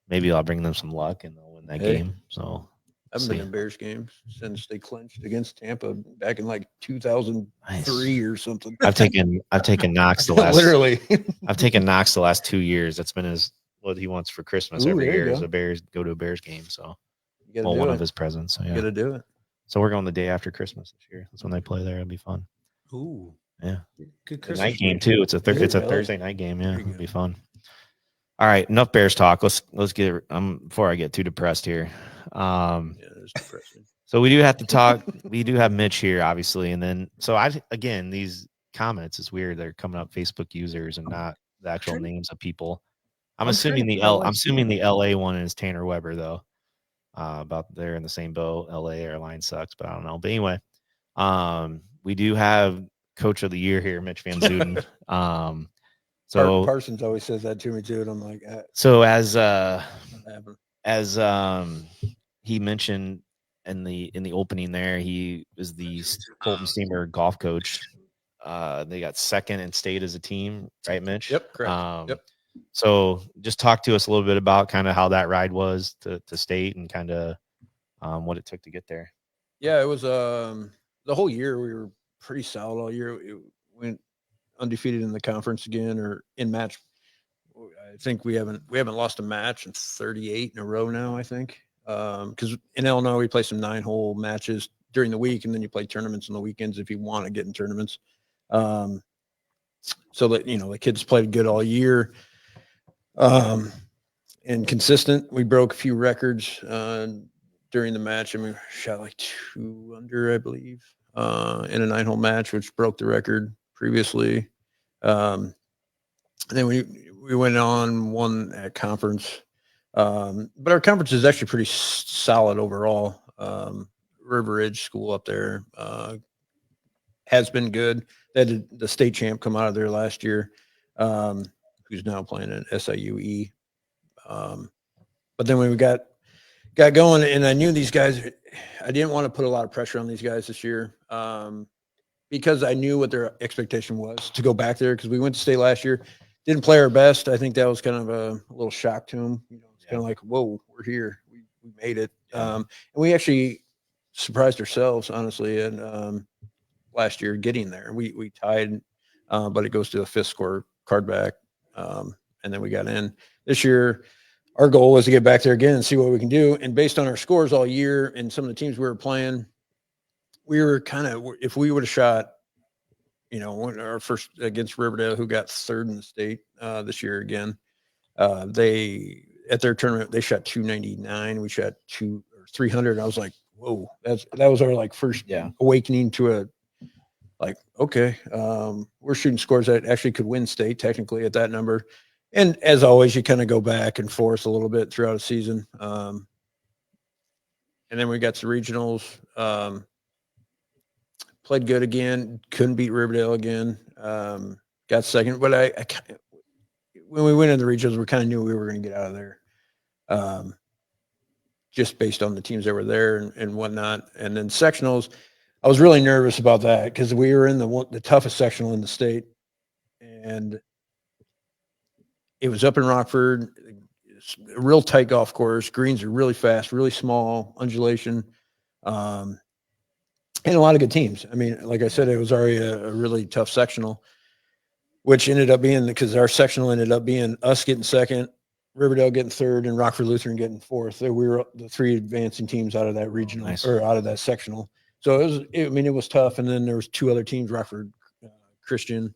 Maybe I'll bring them some luck and they'll win that game. So I haven't been in Bears games since they clinched against Tampa back in like 2003 or something. I've taken Knox the last literally. I've taken Knox the last 2 years. That's been what he wants for Christmas every there you year is go. a Bears go to a Bears game. So You gotta do one it. of his presents. So You yeah. gotta do it. So we're going the day after Christmas this year. That's when they play there. It'll be fun. Ooh, Yeah. good The Christmas night game too. It's a Really? Thursday night game. Yeah, Very it'll good. be fun. All right, enough Bears talk. Let's get before I get too depressed here. Yeah, it's depressing. So we do have to talk. We do have Mitch here, obviously, and then again these comments is weird. They're coming up Facebook users and not the actual names of people. I'm assuming the LA one is Tanner Weber though. About they're in the same boat. LA airline sucks, but I don't know. But anyway, we do have Coach of the Year here, Mitch VanZuiden. So Parsons always says that to me too, and I'm like, so as he mentioned in the opening there, he is the Colton Steamer golf coach. They got second in state as a team, right, Mitch? Yep, correct. Yep. So just talk to us a little bit about kind of how that ride was to state and kind of what it took to get there. Yeah, it was the whole year we were pretty solid all year. It went undefeated in the conference again or in match. I think we haven't lost a match in 38 in a row now, I think. Because in Illinois we play some 9-hole matches during the week and then you play tournaments on the weekends if you want to get in tournaments. So that the kids played good all year. And consistent. We broke a few records during the match. I mean, we shot like 2 under, I believe, in a 9-hole match, which broke the record previously. And then we went on one at conference. But our conference is actually pretty solid overall. River Ridge School up there has been good. They had the state champ come out of there last year, who's now playing at SIUE. But then when we got going, and I knew these guys, I didn't want to put a lot of pressure on these guys this year because I knew what their expectation was to go back there because we went to state last year, didn't play our best. I think that was kind of a little shock to them. It's kind of like, whoa, we're here. We made it. And we actually surprised ourselves, honestly, and last year getting there. We tied, but it goes to the 5th score card back. And then we got in. This year, our goal was to get back there again and see what we can do. And based on our scores all year and some of the teams we were playing, we were kind of, if we would have shot, our first against Riverdale, who got 3rd in the state this year again, they at their tournament, they shot 299. We shot 300. I was like, whoa, that was our like first awakening to okay, we're shooting scores that actually could win state technically at that number. And as always, you kind of go back and forth a little bit throughout a season. And then we got to regionals, played good again, couldn't beat Riverdale again, got second. But I when we went into the regionals, we kind of knew we were going to get out of there just based on the teams that were there and whatnot. And then sectionals, I was really nervous about that because we were in the toughest sectional in the state, and it was up in Rockford. It's a real tight golf course. Greens are really fast, really small, undulation, and a lot of good teams. I mean, like I said, it was already a really tough sectional, which ended up being because our sectional ended up being us getting second, Riverdale getting third, and Rockford Lutheran getting fourth. So we were the 3 advancing teams out of that regional or out of that sectional. So it was tough. And then there was 2 other teams. Rockford Christian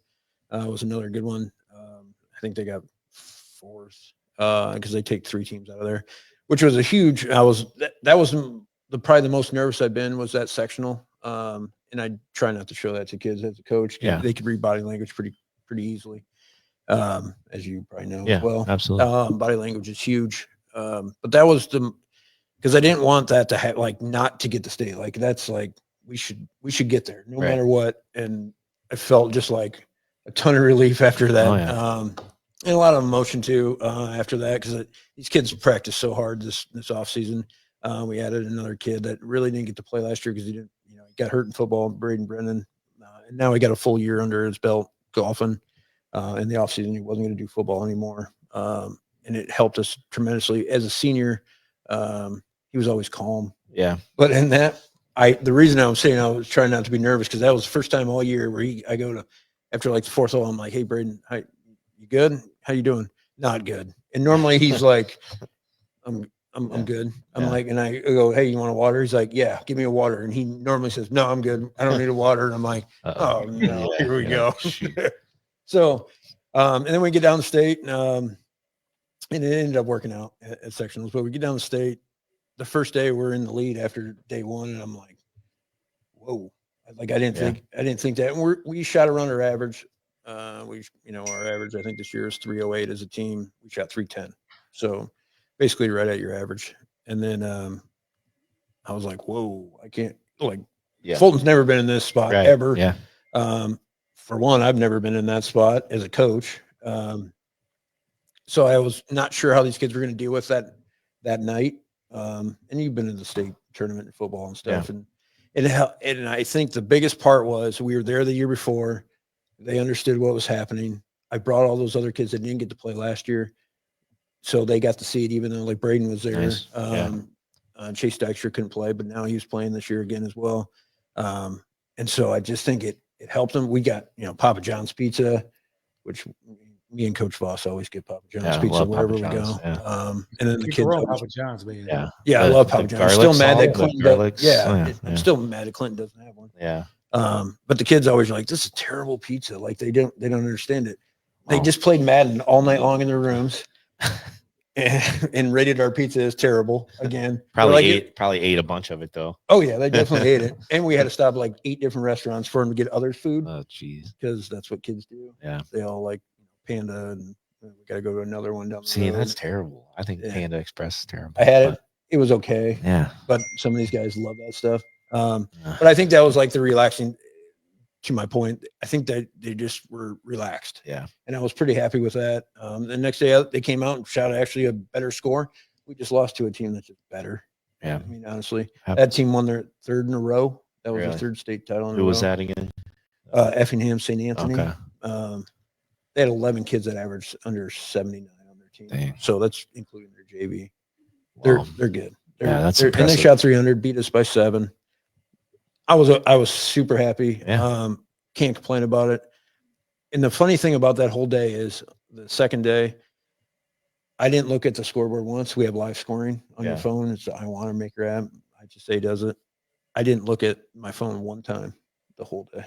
was another good one. I think they got 4th because they take 3 teams out of there, which was a huge. That was probably the most nervous I've been was that sectional. And I try not to show that to kids as a coach. Yeah. They could read body language pretty easily, as you probably know as well. Absolutely. Body language is huge. But that was because I didn't want that to have not to get the state. Like that's like we should get there no matter what. And I felt just like a ton of relief after that. Oh, yeah. And a lot of emotion too after that because these kids practiced so hard this off season. We added another kid that really didn't get to play last year because he got hurt in football, Braden Brennan, and now he got a full year under his belt golfing. In the offseason, he wasn't going to do football anymore. And it helped us tremendously. As a senior, he was always calm. Yeah. But in that, the reason I was saying I was trying not to be nervous because that was the first time all year where I go to, after like the 4th hole, I'm like, hey, Braden, hi, you good? How you doing? Not good. And normally he's like, I'm good. I'm like, and I go, hey, you want a water? He's like, yeah, give me a water. And he normally says, no, I'm good. I don't need a water. And I'm like, oh no, here we go. So, and then we get down the state, and it ended up working out at sectionals. But we get down the state. The first day we're in the lead after day 1, and I'm like, whoa! Like I didn't think that. And we shot around our average. Our average I think this year is 308 as a team. We shot 310, so basically right at your average. And then I was like, whoa! I can't Fulton's never been in this spot ever. Yeah. For one, I've never been in that spot as a coach. So I was not sure how these kids were going to deal with that night. And you've been in the state tournament in football and stuff. Yeah. And I think the biggest part was we were there the year before. They understood what was happening. I brought all those other kids that didn't get to play last year. So they got to see it, even though like Braden was there. Nice. Chase Dykstra couldn't play, but now he was playing this year again as well. And so I just think it helped them. We got, Papa John's pizza, which me and Coach Voss always get Papa John's pizza wherever we go. Yeah. And then the kids always, Papa John's, man. Yeah, I love Papa John's. I'm still mad that Clinton I'm still mad that Clinton doesn't have one. Yeah. But the kids always are like, this is terrible pizza. Like they don't understand it. They just played Madden all night long in their rooms and rated our pizza as terrible again. Probably ate a bunch of it though. Oh yeah, they definitely ate it. And we had to stop like 8 different restaurants for them to get other food. Oh jeez. Because that's what kids do. Yeah. They all like Panda, and we got to go to another one down the road. That's terrible. I think Panda Express is terrible. I had it. It was okay. Yeah. But some of these guys love that stuff. But I think that was like the relaxing, to my point. I think that they just were relaxed. Yeah. And I was pretty happy with that. The next day they came out and shot actually a better score. We just lost to a team that's just better. Yeah. I mean, honestly, that team won their 3rd in a row. That was their 3rd state title. Who was that again? Effingham St. Anthony. Okay. They had 11 kids that averaged under 79 on their team. Dang. So that's including their JV. Wow. They're good. That's impressive. And they shot 300, beat us by 7. I was super happy. Yeah. Can't complain about it. And the funny thing about that whole day is the second day, I didn't look at the scoreboard once. We have live scoring on your phone. It's the I Want to Maker app. I just say does it. I didn't look at my phone one time the whole day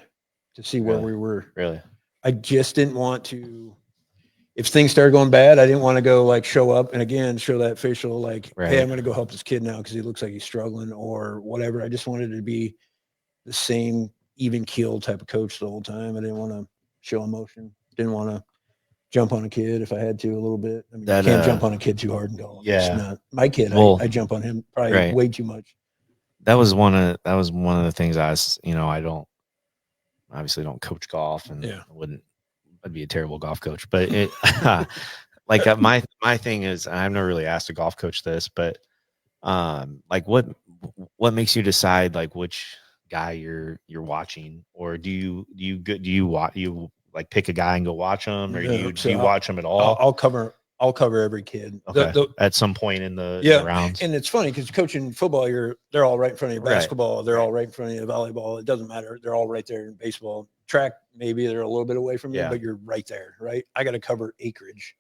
to see where we were. Really? I just didn't want to. If things started going bad, I didn't want to go like show up and again show that facial like, hey, I'm going to go help this kid now because he looks like he's struggling or whatever. I just wanted to be the same even keel type of coach the whole time. I didn't want to show emotion. Didn't want to jump on a kid if I had to a little bit. I mean, you can't jump on a kid too hard and go. Yeah, it's not my kid. I jump on him probably way too much. That was one of the things I obviously don't coach golf and I'd be a terrible golf coach, but it like my thing is I've never really asked a golf coach this, but like what makes you decide like which guy you're watching, or do you like pick a guy and go watch them, or No, do you watch them at all? I'll cover every kid. Okay. At some point in the rounds. And it's funny because coaching football, they're all right in front of you. Right. Basketball, they're all right in front of you. Volleyball, it doesn't matter. They're all right there. In baseball, track, maybe they're a little bit away from you, but you're right there, right? I got to cover acreage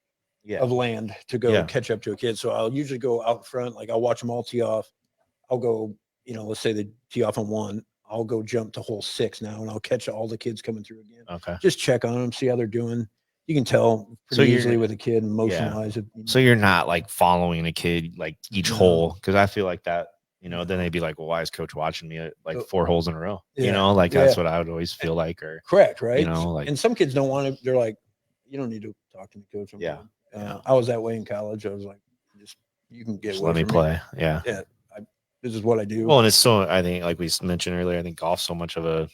of land to go catch up to a kid. So I'll usually go out front. Like I'll watch them all tee off. I'll go, let's say they tee off on 1. I'll go jump to hole 6 now, and I'll catch all the kids coming through again. Okay. Just check on them, see how they're doing. You can tell pretty easily with a kid, motion-wise. So you're not like following a kid like each hole, because I feel like that, then they'd be like, well, why is coach watching me at like 4 holes in a row? That's what I would always feel like. Or correct, right? Like, and some kids don't want to. They're like, you don't need to talk to me, coach. I was that way in college. I was like, you can get just away let me from play. Me. This is what I do. Well, and it's so, I think, like we mentioned earlier, I think golf's so much of a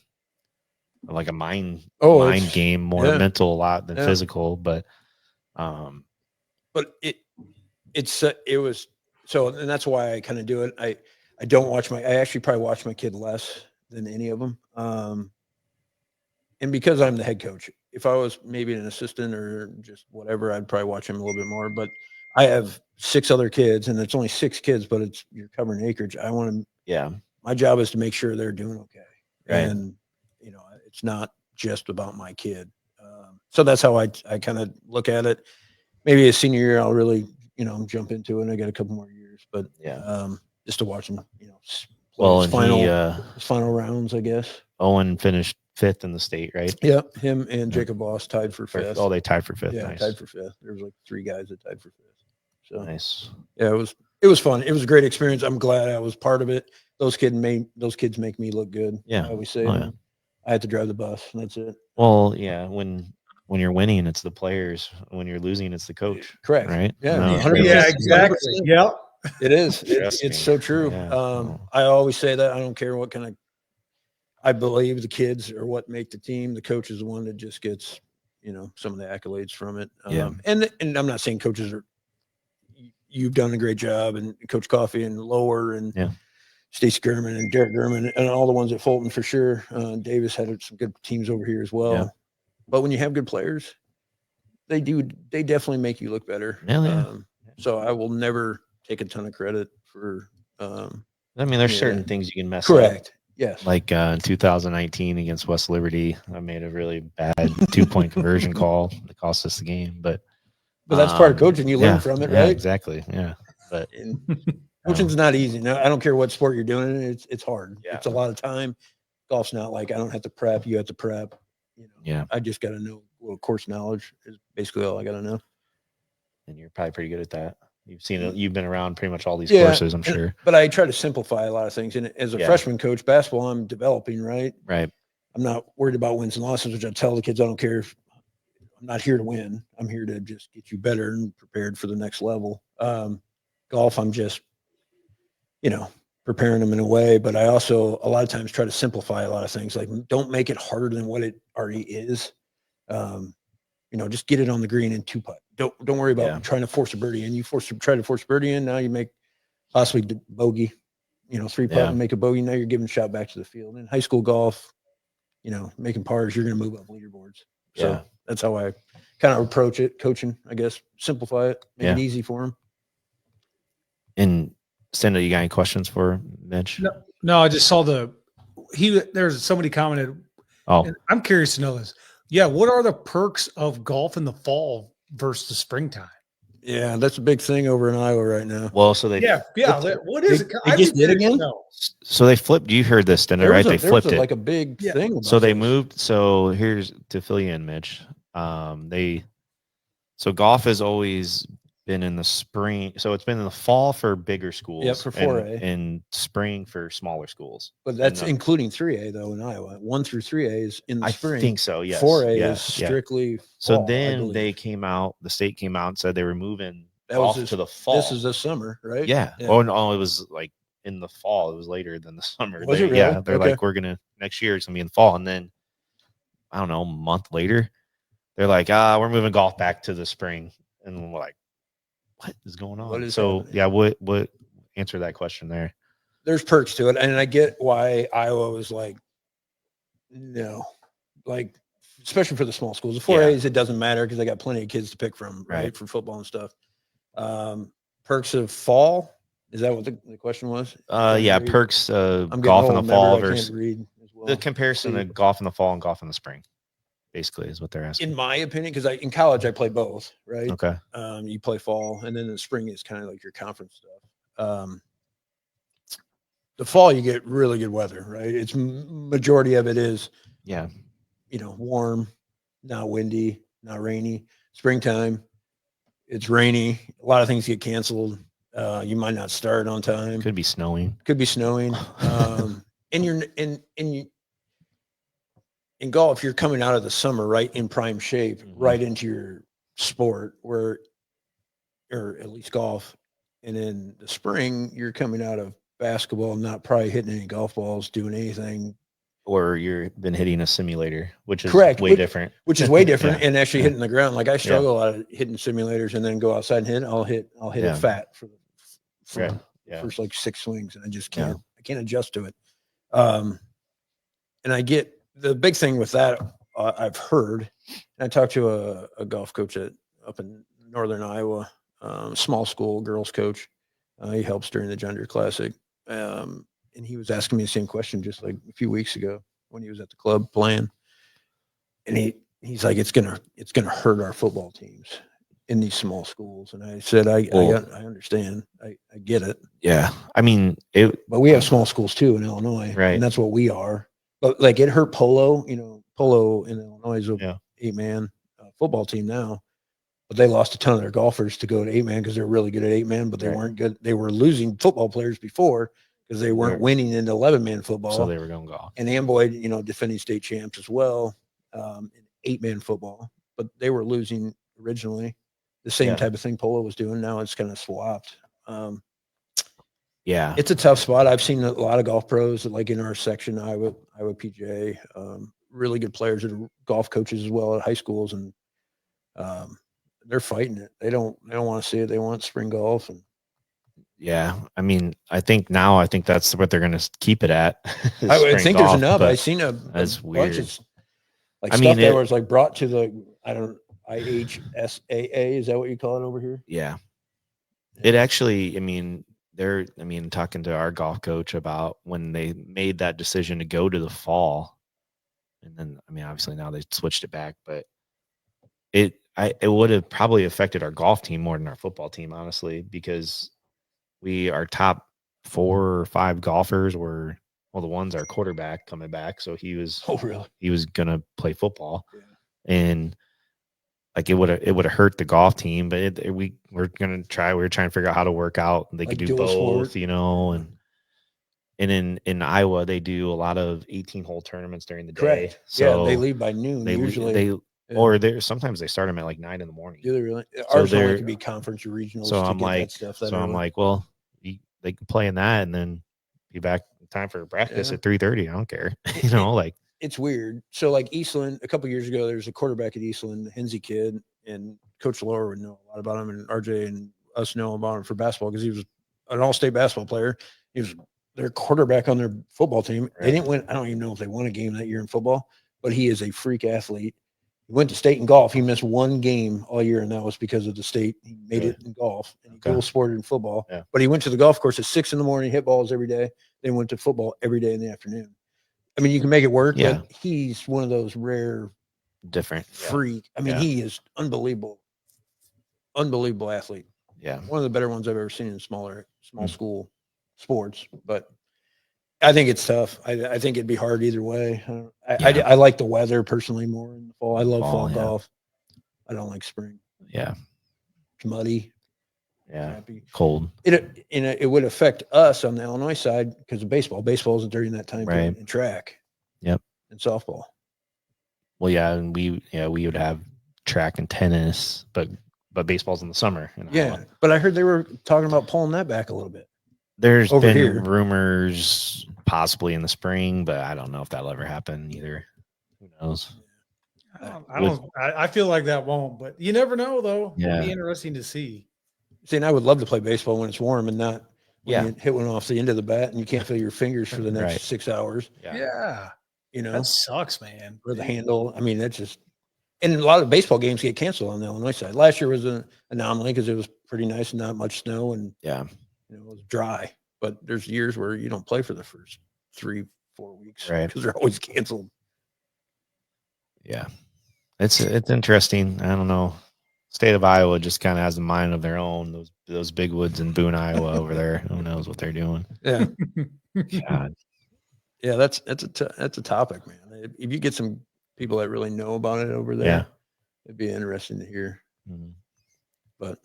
mind game, more mental a lot than physical, but it was so, and that's why I kind of do it. I don't watch I actually probably watch my kid less than any of them. And because I'm the head coach, if I was maybe an assistant or just whatever, I'd probably watch him a little bit more, but I have 6 other kids, and it's only 6 kids, but you're covering acreage. I want to, my job is to make sure they're doing okay. Right. And, it's not just about my kid. So that's how I kind of look at it. Maybe a senior year, I'll really, jump into it. And I got a couple more years, but just to watch them, well, his final rounds, I guess. Owen finished 5th in the state, right? Yeah. Him and Jacob Boss tied for 5th. Oh, they tied for 5th. Yeah, nice. tied for 5th. There was like 3 guys that tied for 5th. So nice. Yeah, it was fun. It was a great experience. I'm glad I was part of it. Those kids make me look good. Yeah. I always say I had to drive the bus, and that's it. Well, yeah, when you're winning, it's the players. When you're losing, it's the coach. Correct. Right? Yeah. No. 100%. Yeah, exactly. Yeah. It is. Trust me. It's so true. Yeah. I always say that. I don't care what kind of I believe the kids are what make the team. The coach is the one that just gets, some of the accolades from it. And I'm not saying coaches you've done a great job, and Coach Coffey and Lower and Stacey Gurman and Derek Gurman and all the ones at Fulton for sure. Davis had some good teams over here as well. Yeah. But when you have good players, they definitely make you look better. So I will never take a ton of credit for. There's certain things you can mess correct. up. Yes. Like in 2019 against West Liberty, I made a really bad 2-point conversion call that cost us the game. But that's part of coaching. You learn from it, right? Exactly. Yeah. But coaching's not easy. No, I don't care what sport you're doing. It's hard. Yeah. It's a lot of time. Golf's not like I don't have to prep. You have to prep. I just got to know a little course knowledge is basically all I got to know. And you're probably pretty good at that. You've seen it. You've been around pretty much all these courses, I'm sure. But I try to simplify a lot of things. And as a freshman coach, basketball, I'm developing, right? Right. I'm not worried about wins and losses, which I tell the kids I don't care if I'm not here to win. I'm here to just get you better and prepared for the next level. Golf, I'm just, preparing them in a way. But I also a lot of times try to simplify a lot of things. Like don't make it harder than what it already is. Just get it on the green and 2-putt. Don't worry about trying to force a birdie in. Try to force a birdie in. Now you make possibly bogey, 3-putt and make a bogey. Now you're giving a shot back to the field. In high school golf, making pars, you're going to move up leaderboards. So that's how I kind of approach it. Coaching, I guess, simplify it, make it easy for them. And Cinda, you got any questions for Mitch? No, I just saw there's somebody commented. Oh, I'm curious to know this. Yeah. What are the perks of golf in the fall versus the springtime? Yeah, that's a big thing over in Iowa right now. Well, so they what is it? They just did again. So they flipped. You heard this, didn't right? They flipped it like a big thing. So they moved. So here's to fill you in, Mitch. So golf has always been in the spring. So it's been in the fall for bigger schools. Yeah, for 4A. And spring for smaller schools. But that's including 3A though in Iowa. 1 through 3A is in the spring. I think so. Yes. 4A is strictly. So fall, then they came out. The state came out and said they were moving that golf was to the fall. This is this summer, right? Yeah. Oh no, it was like in the fall. It was later than the summer. Was it really? Yeah. They're like, next year it's gonna be in the fall, and then I don't know, a month later, they're like, we're moving golf back to the spring, and we're like, what is going on? What is so happening? yeah, what answer that question there? there's perks to it, and I get why Iowa was like, no, like especially for the small schools. The 4As, it doesn't matter because they got plenty of kids to pick from, right, for football and stuff. Perks of fall. Is that what the question was? Yeah, perks. I'm Golf in the fall I versus can't read as well. the comparison of golf in the fall and golf in the spring. Basically, is what they're asking. In my opinion, because in college I play both, right? Okay. You play fall, and then in the spring is kind of like your conference stuff. The fall you get really good weather, right? It's majority of it is, warm, not windy, not rainy. Springtime, it's rainy. A lot of things get canceled. You might not start on time. Could be snowing. And you're in golf, you're coming out of the summer right in prime shape, right into your sport, or at least golf. And in the spring, you're coming out of basketball, not probably hitting any golf balls, doing anything. Or you've been hitting a simulator, which is way different. Which is way different, and actually hitting the ground. Like I struggle a lot of hitting simulators, and then go outside and hit. I'll hit it fat for the first like 6 swings, and I just can't. I can't adjust to it. And I get the big thing with that. I've heard, and I talked to a golf coach up in northern Iowa, small school girls coach. He helps during the John Deere Classic. And he was asking me the same question just like a few weeks ago when he was at the club playing. And he's like, it's gonna hurt our football teams in these small schools. And I said, I understand. I get it. Yeah. I mean, but we have small schools too in Illinois, right? And that's what we are. But like it hurt polo. Polo in Illinois is a 8-man football team now. But they lost a ton of their golfers to go to 8-man because they're really good at 8-man, but they weren't good. They were losing football players before because they weren't winning in 11-man football. So they were going golf. And Amboy, defending state champs as well in 8-man football. But they were losing originally. The same type of thing Polo was doing. Now it's kind of swapped. It's a tough spot. I've seen a lot of golf pros, like in our section, Iowa PJ, really good players that are golf coaches as well at high schools, and they're fighting it. They don't want to see it. They want spring golf. And I mean, I think that's what they're going to keep it at. I think there's enough. I've seen that's weird. Stuff that was like brought to the IHSAA. Is that what you call it over here? Yeah. It actually, talking to our golf coach about when they made that decision to go to the fall, and then, obviously now they switched it back, but it would have probably affected our golf team more than our football team, honestly, because our top 4 or 5 golfers were, the one's our quarterback coming back. So he was going to play football, and like it would have hurt the golf team, but we were trying to figure out how to work out. They could do both, and in Iowa, they do a lot of 18-hole tournaments during the day. Correct. So they leave by noon. Or sometimes they start them at like 9 in the morning. Do they really? Ours only could be conference or regionals. So I'm like, well, they can play in that and then be back in time for practice at 3:30. I don't care. It's weird. So like Eastland, a couple years ago, there's a quarterback at Eastland, the Hensey kid, and Coach Lohr would know a lot about him, and RJ and us know about him for basketball because he was an all-state basketball player. He was their quarterback on their football team. Right. They didn't win. I don't even know if they won a game that year in football, but he is a freak athlete. He went to state in golf. He missed 1 game all year, and that was because of the state. He made it in golf, and he dual sported in football. Yeah. But he went to the golf course at 6 in the morning, hit balls every day, then went to football every day in the afternoon. You can make it work, but he's one of those rare, different freak. He is unbelievable athlete. Yeah, one of the better ones I've ever seen in small school sports. But I think it's tough. I think it'd be hard either way. I like the weather personally more in the fall. I love fall golf. I don't like spring. Yeah, it's muddy. Yeah, cold. It would affect us on the Illinois side because of baseball. Baseball isn't during that time period, and track. Yep. And softball. Well, yeah, and we would have track and tennis, but baseball's in the summer. But I heard they were talking about pulling that back a little bit. There's been rumors possibly in the spring, but I don't know if that'll ever happen either. Who knows? I feel like that won't, but you never know though. Yeah. It'd be interesting to see. See, and I would love to play baseball when it's warm and not when you hit one off the end of the bat and you can't feel your fingers for the next Right. 6 hours, Yeah. you know, That sucks, man. or the handle. I mean, that's just, and a lot of baseball games get canceled on the Illinois side. Last year was an anomaly because it was pretty nice and not much snow and Yeah. it was dry. But there's years where you don't play for the first 3-4 weeks Right. because they're always canceled. Yeah. It's interesting. I don't know. State of Iowa just kind of has a mind of their own. Those big woods in Boone, Iowa over there. Who knows what they're doing? Yeah. God. Yeah, that's a topic, man. If you get some people that really know about it over there, Yeah. it'd be interesting to hear. Mhm. But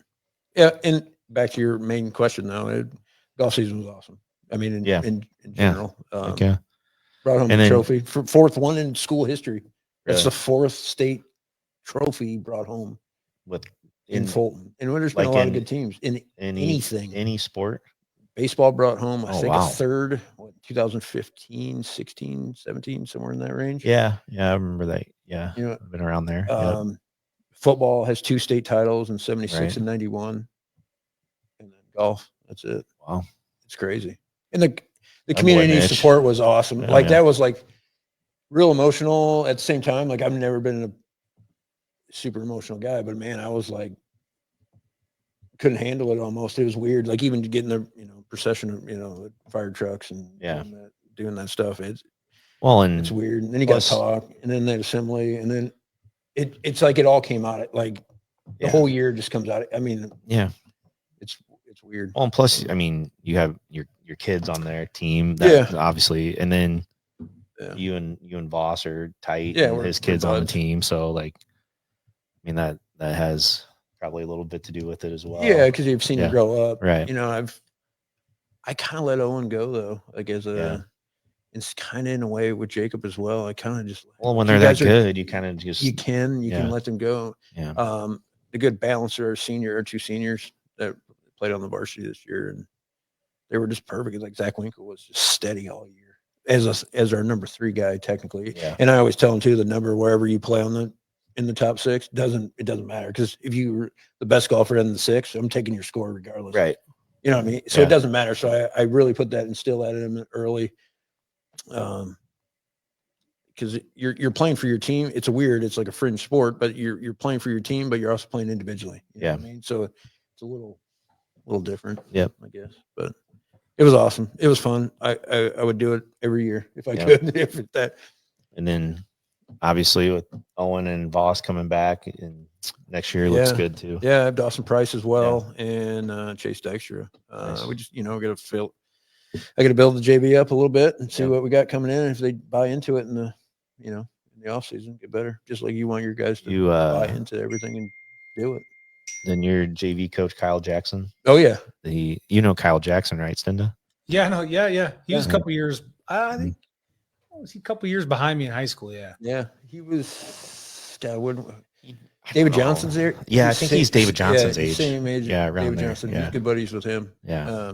yeah, and back to your main question though, golf season was awesome. I mean, in general, Heck yeah. brought home And a then- trophy, fourth one in school history. That's Really? the fourth state trophy brought home With in Fulton. And there's been like a lot in of good teams in anything. any sport. Baseball brought home, I Oh, think, wow. a third, 2015, 16, 17, somewhere in that range. Yeah. Yeah. I remember that. Yeah. You know, I've been around there. Yep. Football has 2 state titles in 76 Right. and 91. And then golf, that's it. Wow. It's crazy. And the boy, community Mitch. support was awesome. Yeah, Like yeah. that was like real emotional at the same time. Like I've never been a super emotional guy, but man, I was like, couldn't handle it almost. It was weird. Like even getting the, procession of, the fire trucks and Yeah. doing that stuff. It's And weird. And then you got plus- to talk and then that assembly. And then it's like it all came out. Like the Yeah. whole year just comes out. I mean, Yeah. it's weird. Well, and plus, I mean, you have your kids on their team. That obviously, and then Yeah. you and Voss are tight. Yeah, and we're his kids on the buds. team. So, like, I mean that has probably a little bit to do with it as well. Yeah, because you've seen Yeah. him grow up. Right. I kind of let Owen go though, like as a. Yeah. It's kind of in a way with Jacob as well. I kind of just Well, when you they're that guys are- good, you kind of just you can Yeah. let them go. Yeah. The good balancer, our 2 seniors that played on the varsity this year, and they were just perfect. Like Zach Winkle was just steady all year as our number 3 guy technically. Yeah. And I always tell him too, the number wherever you play in the top 6 doesn't matter because if you were the best golfer in the 6, I'm taking your score regardless. Right. You know what I mean? So Yeah. it doesn't matter. So I really put that instill that in him early. Because you're playing for your team. It's it's like a fringe sport, but you're playing for your team, but you're also playing individually. You know what I mean? So it's a little different. Yep. I guess. But it was awesome. It was fun. I would do it every year if I Yep. could. If that And then obviously with Owen and Voss coming back, and next year looks Yeah. good too. Yeah, I have Dawson Price as well, and Chase Dykstra. Nice. We just, I got to build the JV up a little bit and see Yeah. what we got coming in. If they buy into it in the, in the off season, get better. Just like you want your guys to You buy into everything and do it. then your JV coach Kyle Jackson. Oh yeah, Kyle Jackson, right, Stinda? Yeah, no, yeah. He was a Yeah. couple years. I think was he a couple years behind me in high school? Yeah. yeah. He was. David Johnson's there. Yeah, I think he's David Johnson's age. Same age. Yeah, around David there, Johnson. yeah. He's good buddies with him. Yeah,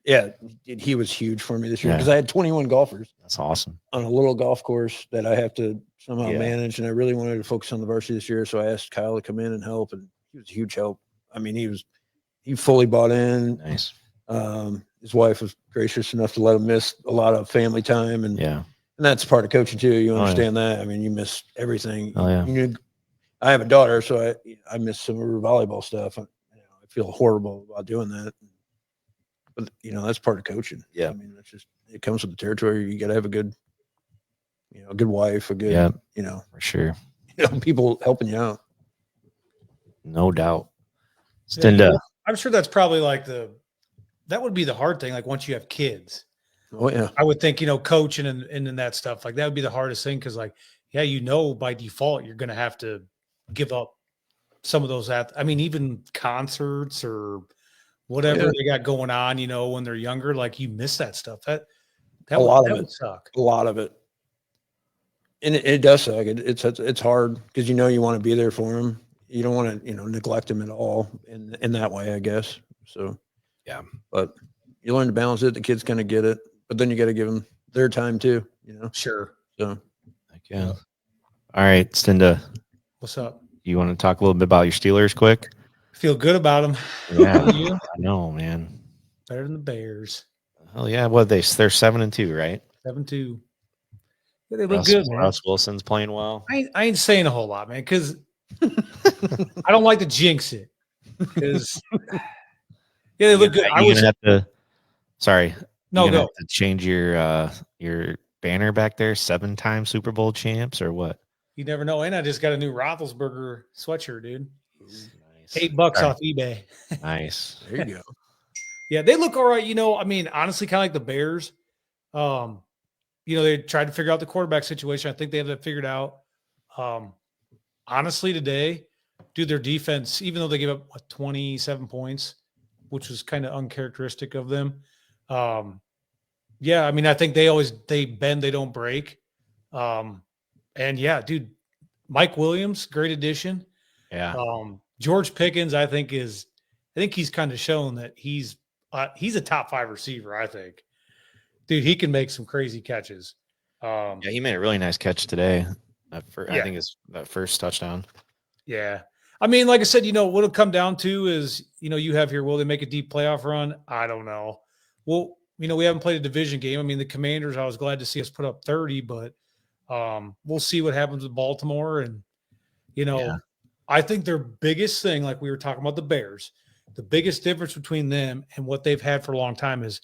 Yeah, he was huge for me this year Yeah. because I had 21 golfers that's awesome. on a little golf course that I have to somehow Yeah. manage, and I really wanted to focus on the varsity this year. So I asked Kyle to come in and help, and he was a huge help. I mean, he fully bought in. Nice. His wife was gracious enough to let him miss a lot of family time, and Yeah. that's part of coaching too. You Oh, yeah. understand that? I mean, you miss everything. Oh, yeah. I have a daughter, so I miss some of her volleyball stuff. I feel horrible about doing that, but that's part of coaching. Yeah. I mean, that's just it comes with the territory. You got to have a good, a good wife, a good, Yeah. For sure. people helping you out. No doubt. Yeah, Stinda. I'm sure that's probably like that would be the hard thing. Like once you have kids, Oh yeah, I would think, coaching and that stuff, like that would be the hardest thing. Cause like, yeah, by default, you're going to have to give up some of those. Even concerts or whatever they got going on, when they're younger, like you miss that stuff. That would suck. a lot of it, and it does suck. It's hard because you want to be there for them. You don't want to neglect them at all in that way, I guess. So Yeah. but you learn to balance it. The kids kind of get it, but then you got to give them their time too. Sure. So Heck yeah. All right, Stinda. What's up? You want to talk a little bit about your Steelers quick? Feel good about them. Yeah. You? I know, man. Better than the Bears. Oh yeah, what they're 7-2, right? 7-2. Yeah, they look good, man. Russ Wilson's playing well. I ain't saying a whole lot, man, because I don't like to jinx it. Because yeah, they look good. You're gonna have to. Sorry, No, you're gonna go. have to change your banner back there. 7-time Super Bowl champs or what? You never know. And I just got a new Roethlisberger sweatshirt, dude. Nice. $8 off eBay. Nice. There you go. Yeah, they look all right. I mean, honestly, kind of like the Bears. They tried to figure out the quarterback situation. I think they have that figured out. Honestly, today, dude, their defense, even though they gave up 27 points, which was kind of uncharacteristic of them. I mean, I think they bend, they don't break. And yeah, dude, Mike Williams, great addition. Yeah. George Pickens, I think he's kind of shown that he's a top 5 receiver. I think, dude, he can make some crazy catches. Yeah, he made a really nice catch today. I think it's that first touchdown. Yeah. I mean, like I said, what it'll come down to is, you have here, will they make a deep playoff run? I don't know. Well, we haven't played a division game. I mean, the Commanders, I was glad to see us put up 30, but we'll see what happens with Baltimore. And, I think their biggest thing, like we were talking about the Bears, the biggest difference between them and what they've had for a long time is,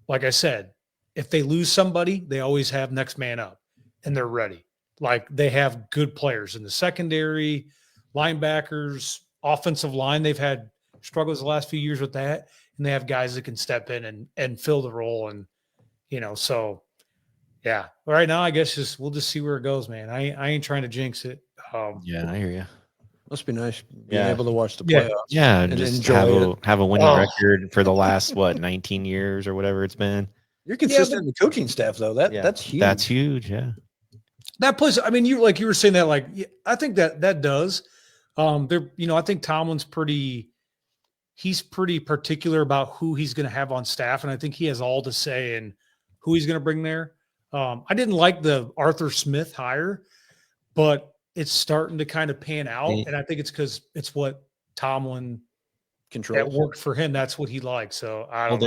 like I said, if they lose somebody, they always have next man up and they're ready. Like they have good players in the secondary, linebackers, offensive line. They've had struggles the last few years with that. And they have guys that can step in and fill the role. And, so yeah, right now, I guess we'll just see where it goes, man. I ain't trying to jinx it. Yeah, I hear you. Must be nice being able to watch the playoffs. Yeah, and just enjoy have a winning record for the last 19 years or whatever it's been. You're consistent in the coaching staff, though. That's huge. That's huge. Yeah. That plays. I mean, you were saying that. I think that does. I think Tomlin's he's pretty particular about who he's going to have on staff, and I think he has all to say in who he's going to bring there. I didn't like the Arthur Smith hire, but it's starting to kind of pan out, and I think it's because it's what Tomlin controls. That worked for him. That's what he likes. So I don't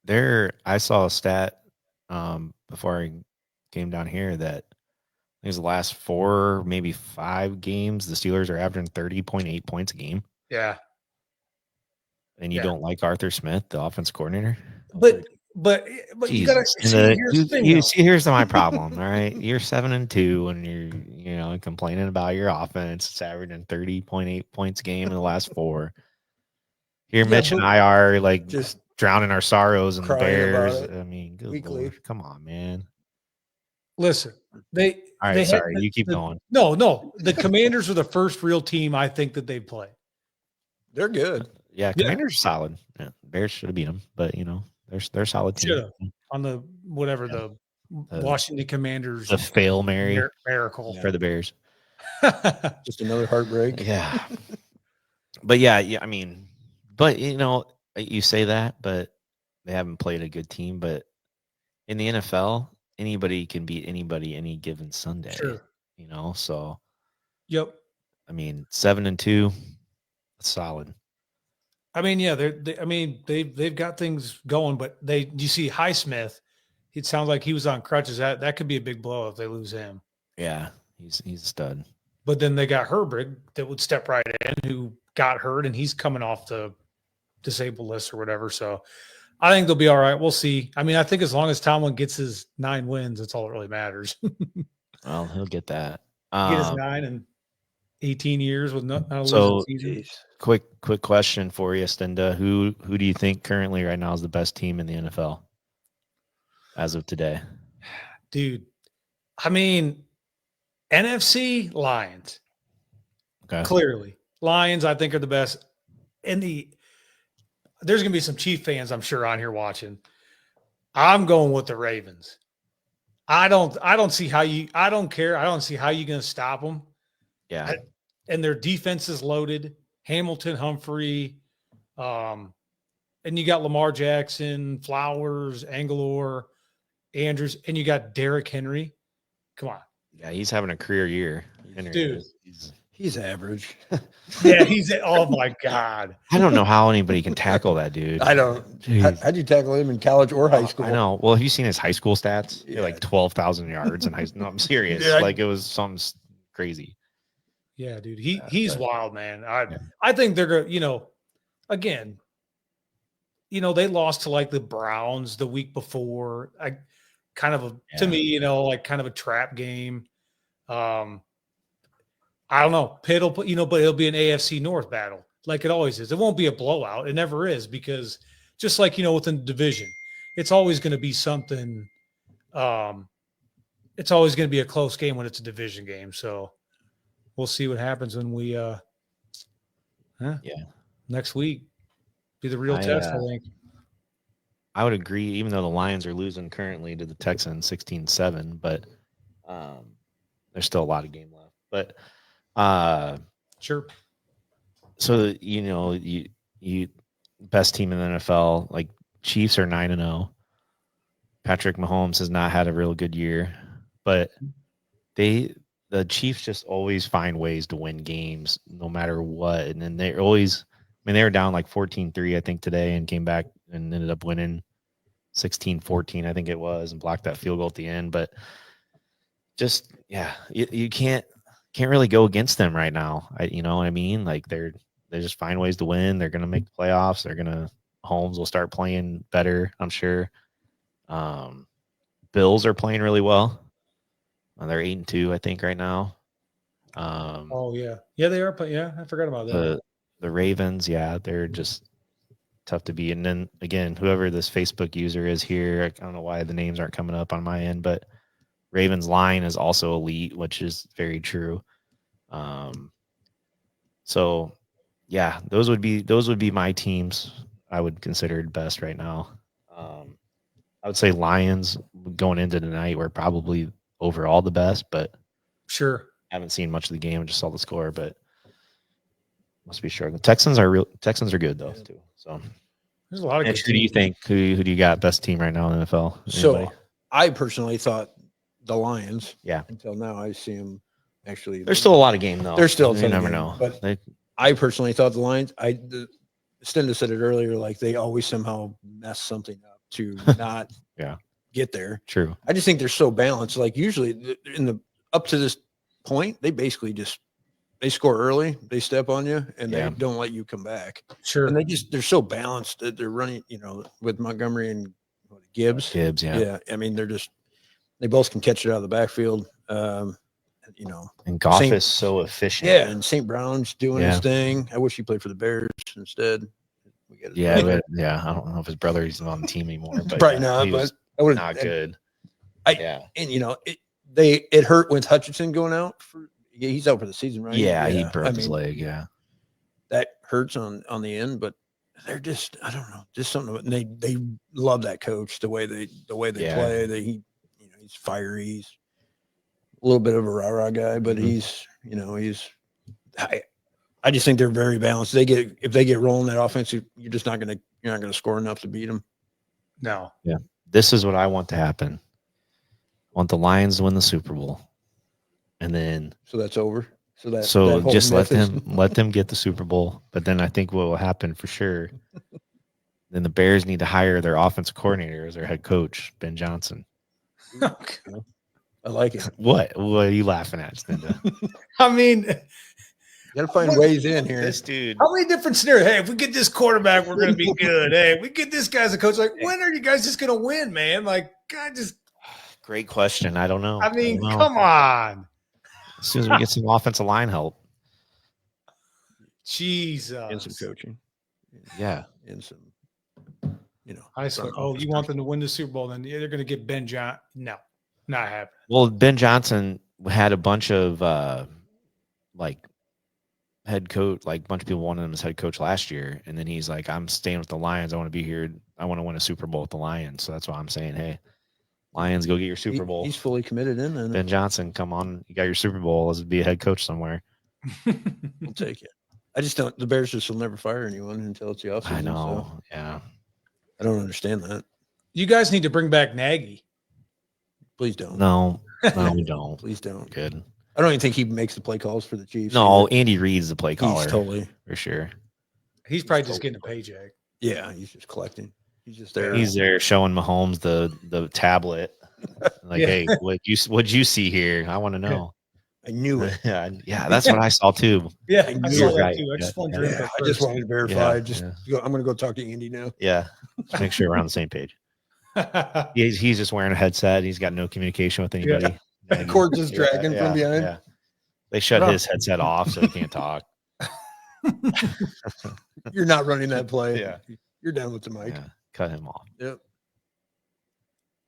know. I saw a stat before I came down here that I think the last 4, maybe 5 games, the Steelers are averaging 30.8 points a game. Yeah. And you don't like Arthur Smith, the offense coordinator? But you gotta see, here's my problem. All right. You're 7-2 and you're complaining about your offense. It's averaging 30.8 points a game in the last 4. Here, Mitch and I are like just drowning our sorrows in the Bears. I mean, good Lord. Come on, man. Listen, you keep going. No. The Commanders are the first real team I think that they play. They're good. Yeah, Commanders are solid. Yeah, Bears should have beat them, but they're solid team. On the the Washington Commanders, the fail Mary miracle for the Bears. Just another heartbreak. Yeah. But yeah, I mean, but you say that, but they haven't played a good team. But in the NFL, anybody can beat anybody any given Sunday. Sure. So. Yep. I mean, 7-2, that's solid. I mean, yeah, they've got things going, but you see Highsmith, it sounds like he was on crutches. That could be a big blow if they lose him. Yeah, he's a stud. But then they got Herbig that would step right in, who got hurt, and he's coming off the disabled list or whatever. So I think they'll be all right. We'll see. I mean, I think as long as Tomlin gets his 9 wins, that's all that really matters. Well, he'll get that. Get his 9 and 18 years with not so season. Quick question for you, Stenda. Who do you think currently right now is the best team in the NFL as of today? Dude, I mean, NFC Lions. Okay. Clearly. Lions, I think, are the best. There's gonna be some Chief fans, I'm sure, on here watching. I'm going with the Ravens. I don't see how I don't care. I don't see how you're gonna stop them. Yeah. And their defense is loaded. Hamilton, Humphrey, and you got Lamar Jackson, Flowers, Angelor, Andrews, and you got Derrick Henry. Come on. Yeah, he's having a career year. Dude. He's average. Yeah, oh my God. I don't know how anybody can tackle that dude. I don't. How'd you tackle him in college or high school? I know. Well, have you seen his high school stats? Yeah. They're like 12,000 yards in high school. No, I'm serious. Yeah, Like it was something crazy. Yeah, dude. He's but- wild, man. Yeah. I think they're gonna, again, they lost to like the Browns the week before. To me, like kind of a trap game. I don't know. Pitt will put, but it'll be an AFC North battle like it always is. It won't be a blowout. It never is, because just like, within the division, it's always going to be something. It's always going to be a close game when it's a division game. So we'll see what happens when we, next week be the real test, I think. I would agree, even though the Lions are losing currently to the Texans 16-7, but there's still a lot of game left. But Sure. So you best team in the NFL, like Chiefs are 9-0. Patrick Mahomes has not had a real good year, but the Chiefs just always find ways to win games no matter what. And then they're always, they were down like 14-3, I think, today, and came back and ended up winning 16-14, I think it was, and blocked that field goal at the end. But just, you can't really go against them right now. You know what I mean? Like they just find ways to win. They're going to make the playoffs. Holmes will start playing better, I'm sure. Bills are playing really well. They're 8-2, I think, right now. Yeah, they are. But I forgot about that. The Ravens, they're just tough to beat. And then again, whoever this Facebook user is here, I don't know why the names aren't coming up on my end, but Ravens line is also elite, which is very true. So those would be my teams I would consider best right now. I would say Lions going into tonight were probably overall the best, but sure, haven't seen much of the game. I just saw the score, but must be sure. The Texans are good though too. So there's a lot of. Mitch, who do you think? Who do you got best team right now in the NFL? So I personally thought the Lions. Yeah. Until now, I see them actually. There's still a lot of game though. There's still. You never know. But I personally thought the Lions. Stinda said it earlier. Like they always somehow mess something up to not get there. True. I just think they're so balanced. Like usually up to this point, they basically they score early, they step on you, and they don't let you come back. Sure. And they're so balanced that they're running, with Montgomery and Gibbs. Yeah. I mean, they both can catch it out of the backfield. And Goff is so efficient. Yeah, and St. Brown's doing his thing. I wish he played for the Bears instead. I don't know if his brother's on the team anymore, but probably not. But I would not good. And it hurt with Hutchinson going out he's out for the season, right? Yeah, he broke his leg. Yeah, that hurts on the end, but they're just just something. And they love that coach, the way they play. He's fiery. He's a little bit of a rah-rah guy, but he's I just think they're very balanced. If they get rolling that offense, you're not gonna score enough to beat them. No. Yeah. This is what I want to happen. I want the Lions to win the Super Bowl. And then so that's over. So just let them get the Super Bowl. But then I think what will happen for sure, then the Bears need to hire their offensive coordinator as their head coach, Ben Johnson. I like it. What are you laughing at, Stinda? I mean, you gotta find ways in here. This dude. How many different scenarios? Hey, if we get this quarterback, we're gonna be good. Hey, if we get this guy as a coach, like, when are you guys just gonna win, man? Like, God, just great question. I don't know. I mean, come on. As soon as we get some offensive line help. Jesus. And some coaching. Yeah. And some, I swear. Oh, you want them to win the Super Bowl? Then they're going to get Ben Johnson. No, not happening. Well, Ben Johnson had a bunch of head coach, a bunch of people wanted him as head coach last year. And then he's like, I'm staying with the Lions. I want to be here. I want to win a Super Bowl with the Lions. So that's why I'm saying, hey, Lions, go get your Super Bowl. He's fully committed in then. Ben Johnson, come on. You got your Super Bowl. Let's be a head coach somewhere. We'll take it. I just don't. The Bears just will never fire anyone until it's the offseason. I know. So Yeah. I don't understand that. You guys need to bring back Nagy. Please don't. No, we don't. Please don't. Good. I don't even think he makes the play calls for the Chiefs. No, Andy Reid's the play he's caller totally. for sure. He's probably just getting a paycheck. Yeah, he's just collecting. He's just there. He's there showing Mahomes the tablet. Like, Yeah. hey, what'd you see here? I want to know. I knew it. Yeah, that's what I saw too. Yeah, I I knew saw it. that Right. too. I just wanted Yeah. your Yeah, input I just first. wanted to verify. Yeah, I'm going to go talk to Andy now. Yeah. Just make sure we're on the same page. He's just wearing a headset. He's got no communication with anybody. The cord just dragging from behind. Yeah. They shut his headset off so he can't talk. You're not running that play. Yeah. You're down with the mic. Yeah. Cut him off. Yep.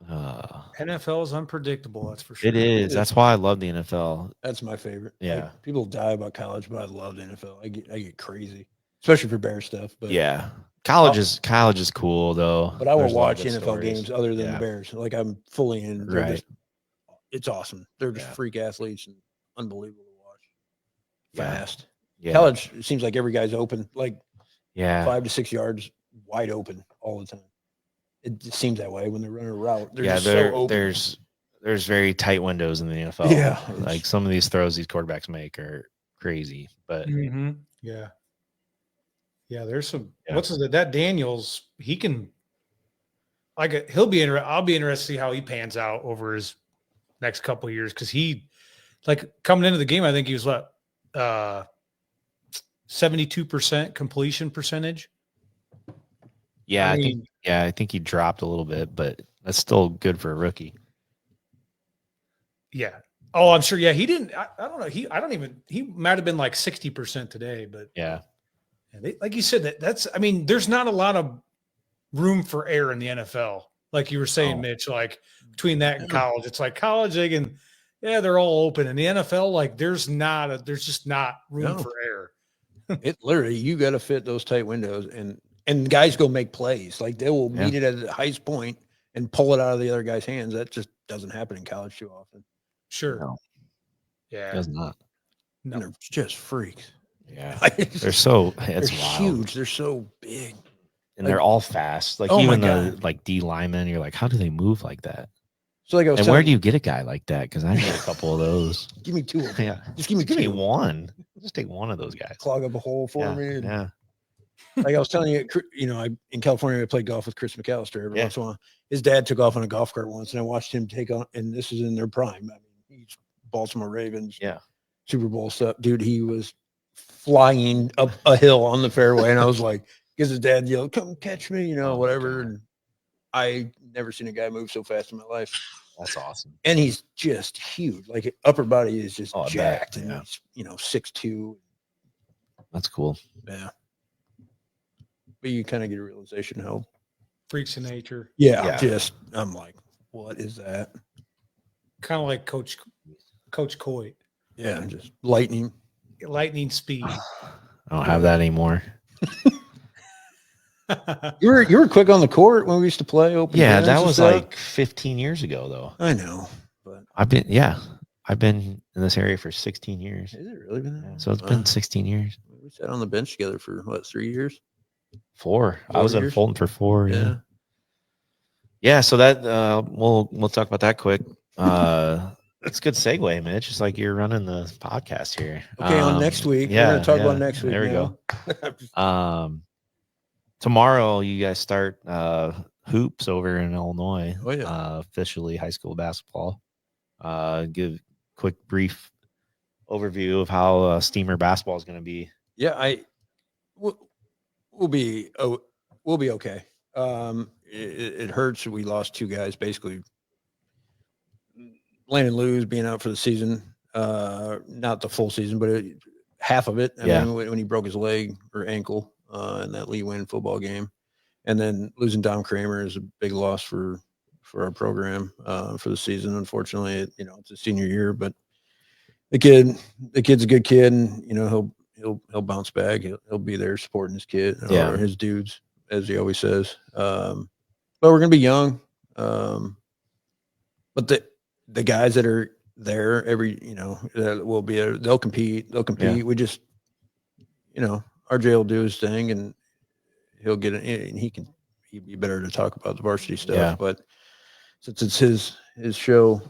NFL is unpredictable. That's for sure. It is. That's why I love the NFL. That's my favorite. Yeah. Like, people die about college, but I love the NFL. I get crazy, especially for Bear stuff. But Yeah. College is cool though. But I will There's a lot watch of good NFL stories. games other than Yeah. the Bears. Like I'm fully in. They're Right. just- it's awesome. They're just Yeah. freak athletes and unbelievable to watch. Yeah. Fast. Yeah. College, it seems like every guy's open, like Yeah. 5 to 6 yards wide open all the time. It just seems that way when they're running a route. They're just so open. There's very tight windows in the NFL. Yeah. Like some of these throws these quarterbacks make are crazy. But Mhm. Yeah. Yeah, there's some. Yeah. What's that Daniels? He can, like, he'll be interested. I'll be interested to see how he pans out over his next couple of years because he, like, coming into the game, I think he was 72% completion percentage. yeah, I I think he dropped a little bit, but that's still good for a rookie. Yeah. Oh, I'm sure. Yeah, he didn't. I don't know. He might have been like 60% today, but Yeah. like you said, I mean, there's not a lot of room for error in the NFL. Like you were saying, Oh. Mitch, like between that and college, it's like college, they're all open. In the NFL, like there's just not room for error. It literally, you got to fit those tight windows, and guys go make plays. Like they will meet it at the highest point and pull it out of the other guy's hands. That just doesn't happen in college too often. Sure. No, Yeah. it does not. No. And they're just freaks. Yeah. It's They're so they're it's wild. huge. They're so big. And they're all fast. Like Oh my even the God. like D linemen, you're like, how do they move like that? So like I was And telling where do you get a guy like that? Because I need a couple of those. give me two of them. Yeah. Just give me Give me two. one. Just take one of those guys. Clog up a hole for Yeah. me. And Yeah. like I was telling you, in California, I played golf with Chris McAllister every Yeah. once in a while. His dad took off on a golf cart once, and I watched him take on. And this is in their prime. I mean, he's Baltimore Ravens, Yeah. Super Bowl stuff, dude. He was flying up a hill on the fairway, and I was like, because his dad yelled, "Come catch me," Oh my whatever. God. And I never seen a guy move so fast in my life. That's awesome. And he's just huge. Like upper body is just Oh, I bet. jacked, and Yeah. he's 6'2". That's cool. Yeah. But you kind of get a realization how Freaks of nature. Yeah. I'm like, what is that? Kind of like Coach Coit. Yeah, just lightning. Lightning speed. I don't have that anymore. You were quick on the court when we used to play open. Yeah, gyms that and was stuff. like 15 years ago though. I know, but I've been in this area for 16 years. has it really been that long? So it's been 16 years. We sat on the bench together for what, 3 years? 4. I 4 was in years? Fulton for 4. Yeah. Yeah. So that we'll talk about that quick. It's a good segue, Mitch. It's like you're running the podcast here. Okay, on next week. Yeah, We're gonna talk yeah. about next week. There we now. go. Tomorrow you guys start hoops over in Illinois. Oh, yeah. Officially high school basketball. Give quick brief overview of how Steamer basketball is going to be. Yeah, we'll be okay. It hurts. We lost 2 guys basically. Landon Lewis being out for the season, not the full season, but half of it. I mean, when he broke his leg or ankle in that Lee Win football game, and then losing Dom Kramer is a big loss for our program for the season. Unfortunately, it's a senior year, but the kid's a good kid, and he'll bounce back. He'll be there supporting his kid or his dudes, as he always says. But we're gonna be young, but the guys that are there that will be they'll compete. Yeah. We just RJ will do his thing, and he'll get it, and he'd be better to talk about the varsity stuff. Yeah. But since it's his show,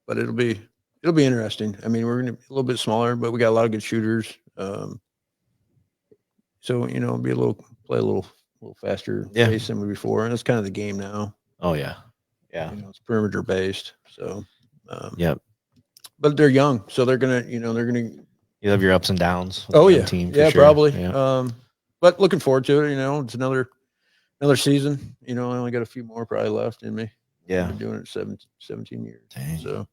but it'll be it'll be interesting. I mean, we're going to be a little bit smaller, but we got a lot of good shooters. So, you know, play a little faster Yeah. pace than we before. And that's kind of the game now. Oh yeah. Yeah. You know, it's perimeter based. So, Yep. but they're young. So they're going to, you know, You have your ups and downs. With oh the yeah. team for Yeah, sure. probably. Yeah. But looking forward to it. You know, it's another season. You know, I only got a few more probably left in me. Yeah. I've been doing it 17 years. Dang. So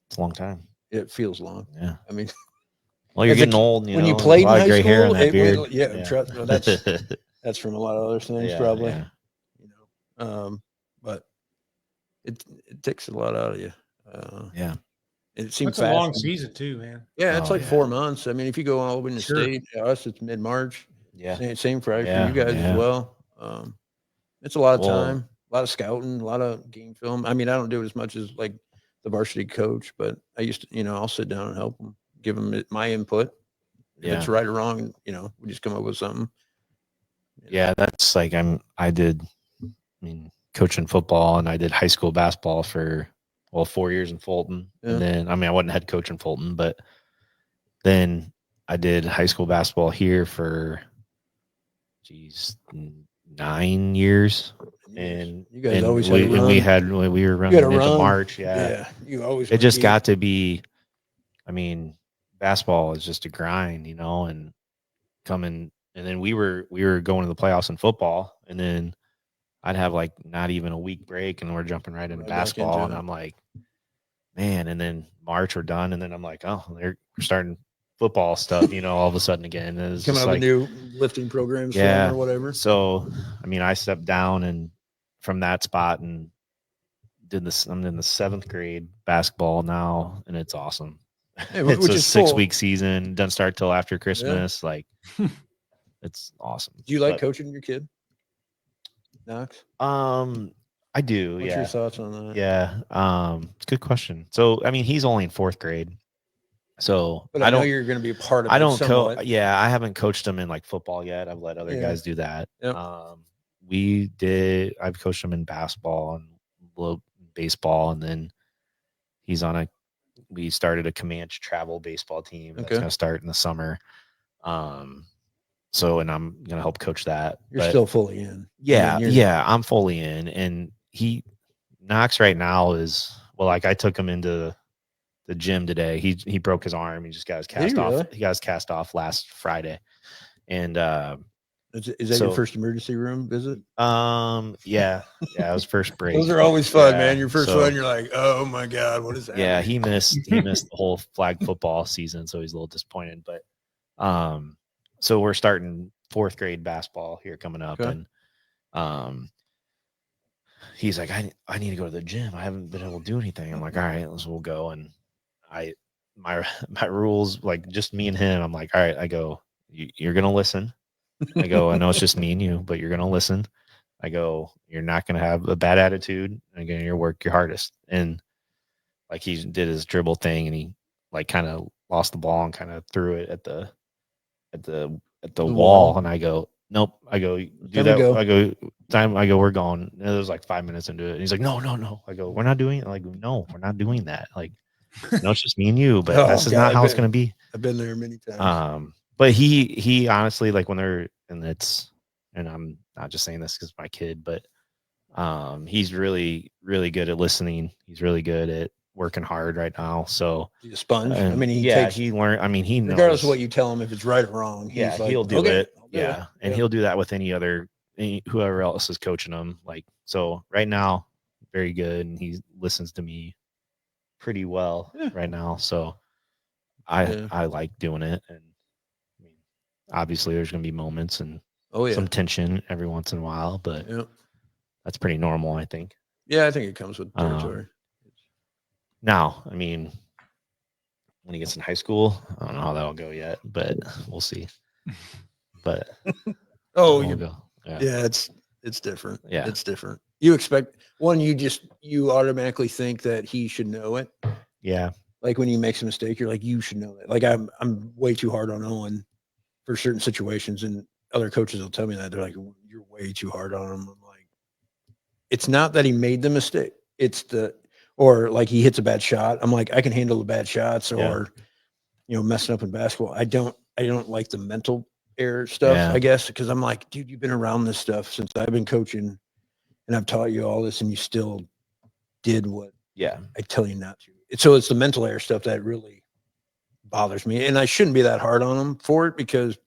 It's a long time. it feels long. Yeah. I mean, Well, you're as a getting old. when know, you there's played a lot in of high gray hair school, in that it beard. went, well, that's from a lot of other things, Yeah, probably. yeah. You know, but it takes a lot out of you. Yeah. It seems That's a fast. long season too, man. Yeah, it's Oh, like yeah. 4 months. I mean, if you go all over in the Sure. state, us it's mid-March. Yeah. Same Friday for Yeah, you guys yeah. as well. It's a lot of Well- time, a lot of scouting, a lot of game film. I mean, I don't do it as much as like the varsity coach, but I used to, you know, I'll sit down and help them, give them my input. If Yeah. it's right or wrong, you know, we just come up with something. Yeah, that's like coaching football, and I did high school basketball for 4 years in Fulton. Yeah. And then I wasn't head coach in Fulton, but then I did high school basketball here for 9 years. And you guys and always we, had a and we run. had we were You running got a into run. March. Yeah. You always It just deep. got to be, I mean, basketball is just a grind, you know, and coming, and then we were going to the playoffs in football, and then I'd have like not even a week break, and we're jumping right into Right back basketball, into and it. I'm like, man, and then March we're done, and then I'm like, oh, we're starting football stuff, you know, all of a sudden again. And it's coming just up like, with new lifting programs for yeah, them or whatever. So, I mean, I stepped down and from that spot and did this. I'm in the 7th grade basketball now, and it's awesome. Yeah, It's which a is 6-week season. Doesn't start till after Christmas. Like, it's awesome. Do you like coaching your kid, Knox? I do. What's your thoughts on that? Yeah. It's a good question. So, I mean, he's only in 4th grade. So But I know you're going to be a part of it. I don't somewhat. Yeah, I haven't coached him in like football yet. I've let other guys do that. Yep. I've coached him in basketball and a little baseball, and then we started a Comanche travel baseball team that's going to start in the summer. So, and I'm going to help coach that. You're still fully in. Yeah, I'm fully in. And Knox right now is, well, like I took him into the gym today. He broke his arm. He just got his cast off. Really? He got his cast off last Friday. And is that your first emergency room visit? Yeah, it was first break. Those are always fun, man. Your first one, you're like, oh my God, what is that? Yeah, he missed the whole flag football season, so he's a little disappointed. But so we're starting 4th grade basketball here coming up, and he's like, I need to go to the gym. I haven't been able to do anything. I'm like, all right, we'll go. And my rules, like just me and him, I'm like, all right, I go, you're gonna listen. I go, I know it's just me and you, but you're gonna listen. I go, you're not gonna have a bad attitude. Again, you're work your hardest. And like he did his dribble thing, and he like kind of lost the ball and kind of threw it at the wall. And I go, nope. I go, do that. I go, we're going. And it was like 5 minutes into it. And he's like, no. I go, we're not doing it. Like, no, we're not doing that. Like, no, it's just me and you, but this is not how it's going to be. I've been there many times. But he honestly, like when they're, and I'm not just saying this because my kid, but he's really, really good at listening. He's really good at working hard right now. So he's a sponge. I mean, he learned. I mean, he knows. Regardless of what you tell him, if it's right or wrong, he'll do it. And he'll do that with whoever else is coaching him. Like, so right now, very good, and he listens to me pretty well right now. So I like doing it, and I mean, obviously there's going to be moments and some tension every once in a while, but that's pretty normal, I think. Yeah, I think it comes with territory. Now, I mean, when he gets in high school, I don't know how that'll go yet, but we'll see. But it's different. Yeah, it's different. You expect one, you automatically think that he should know it. Yeah. Like when he makes a mistake, you're like, you should know that. Like I'm way too hard on Owen for certain situations, and other coaches will tell me that. They're like, you're way too hard on him. I'm like, it's not that he made the mistake. It's or like he hits a bad shot. I'm like, I can handle the bad shots Yeah. or, messing up in basketball. I don't like the mental error stuff, Yeah. I guess, because I'm like, dude, you've been around this stuff since I've been coaching and I've taught you all this and you still did what Yeah. I tell you not to. So it's the mental error stuff that really bothers me. And I shouldn't be that hard on him for it because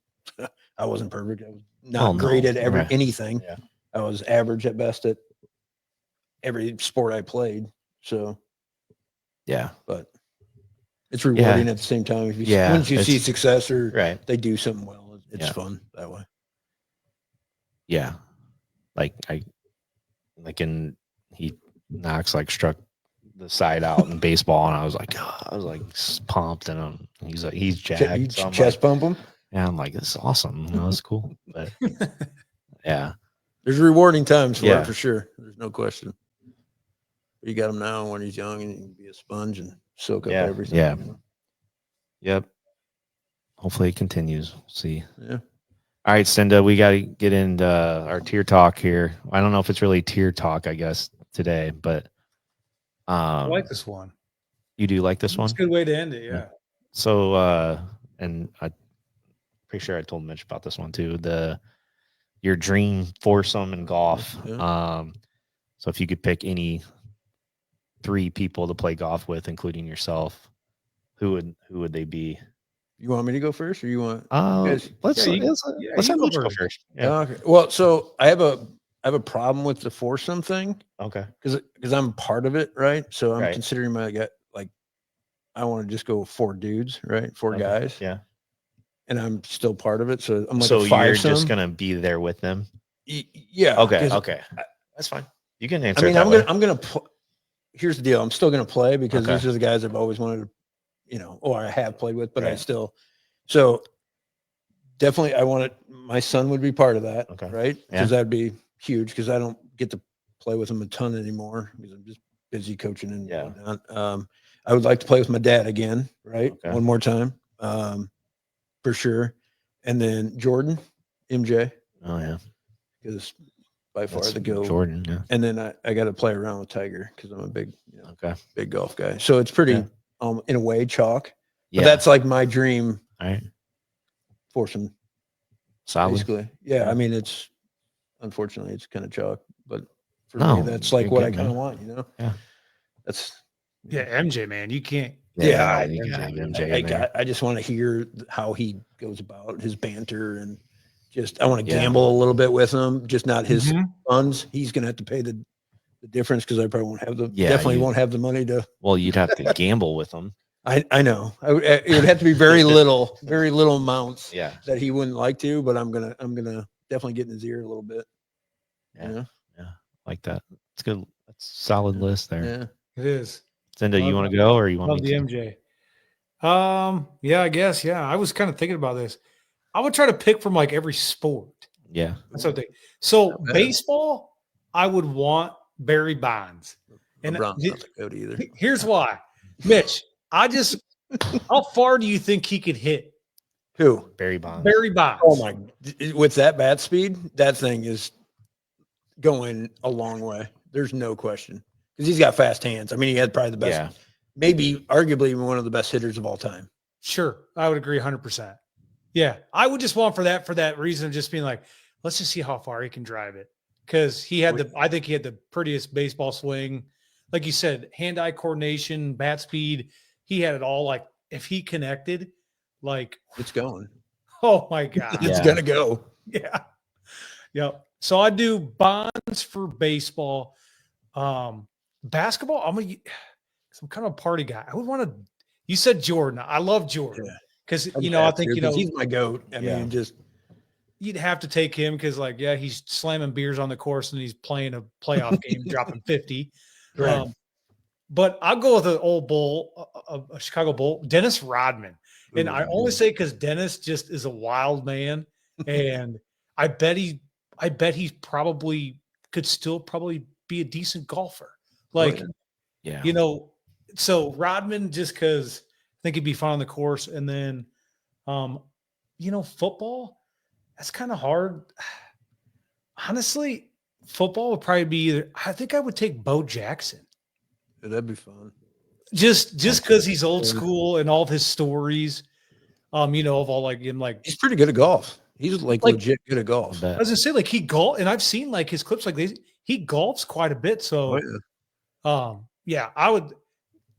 I wasn't perfect. I was not great at anything. Yeah. I was average at best at every sport I played. So, Yeah. but it's rewarding at the same time. If you, once you see success or they do something well, it's fun that way. Yeah. Like he knocks struck the side out in baseball, and I was like pumped, and he's jacked. You chest bump him? Yeah, I'm like, this is awesome. That's cool. But yeah, there's rewarding times for it for sure. There's no question. You got him now when he's young, and he can be a sponge and soak up everything. Yeah. Yep. Hopefully it continues. We'll see. Yeah. All right, Cinda, we got to get into our tier talk here. I don't know if it's really tier talk, I guess, today, but I like this one. You do like this one? It's a good way to end it, yeah. So, and I'm pretty sure I told Mitch about this one too. Your dream foursome in golf. Yeah. So if you could pick any 3 people to play golf with, including yourself, who would they be? You want me to go first, or you want? Let's have Mitch go first. Yeah. Okay. Well, so I have a problem with the foursome thing. Okay. Because I'm part of it, right? So I'm considering I want to just go 4 dudes, right? 4 guys. Yeah. And I'm still part of it. So I'm like, so you're just gonna be there with them. Yeah. Okay. That's fine. You can answer. I'm gonna. Here's the deal. I'm still gonna play because these are the guys I've always wanted to, or I have played with, but I still. So definitely, I want it. My son would be part of that, right? Because that'd be huge. Because I don't get to play with him a ton anymore because I'm just busy coaching and whatnot. I would like to play with my dad again, right? One more time, for sure. And then Jordan, MJ. Oh yeah, because by far the go. Jordan, yeah. And then I got to play around with Tiger because I'm a big, big golf guy. So it's pretty, in a way, chalk. But that's like my dream. All right. Foursome. Solid. Basically. Yeah. I mean, unfortunately, it's kind of chalk, but for me, that's like what I kind of want, Yeah. That's. Yeah. MJ, man, you can't. Yeah. MJ. I just want to hear how he goes about his banter and I want to gamble a little bit with him, just not his funds. He's going to have to pay the difference because I probably won't have definitely won't have the money to. Well, you'd have to gamble with him. I know. It would have to be very little amounts. Yeah. That he wouldn't like to, but I'm gonna definitely get in his ear a little bit. Yeah. Yeah. Like that. It's good. That's a solid list there. Yeah. It is. Cinda, you want to go or you want me to? MJ. Yeah, I guess. Yeah. I was kind of thinking about this. I would try to pick from every sport. Yeah. That's what so baseball, I would want Barry Bonds. And here's why. Mitch, how far do you think he could hit? Who? Barry Bonds. Barry Bonds. Oh my! With that bat speed, that thing is going a long way. There's no question because he's got fast hands. I mean, he had probably the best, maybe arguably one of the best hitters of all time. Sure, I would agree 100%. Yeah, I would just want for that reason of just being like, let's just see how far he can drive it because I think he had the prettiest baseball swing, like you said, hand-eye coordination, bat speed. He had it all. If he connected, it's going. Oh my God, it's gonna go. Yeah, yeah. So I do Bonds for baseball. Basketball, I'm kind of a party guy. I would want to. You said Jordan. I love Jordan because I think he's my goat. I mean, you'd have to take him because he's slamming beers on the course and he's playing a playoff game, dropping 50. Right. But I'll go with an old bull, a Chicago Bull, Dennis Rodman. And I only say because Dennis just is a wild man, and I bet he probably could still be a decent golfer. So Rodman, just because I think he'd be fun on the course, and then, football, that's kind of hard. Honestly, football would probably be I think I would take Bo Jackson. That'd be fun. Just because he's old school and all of his stories, you know, of all like him, like He's pretty good at golf. He's like legit good at golf. I was gonna say, like he golf, and I've seen like his clips, like he golfs quite a bit. So, yeah,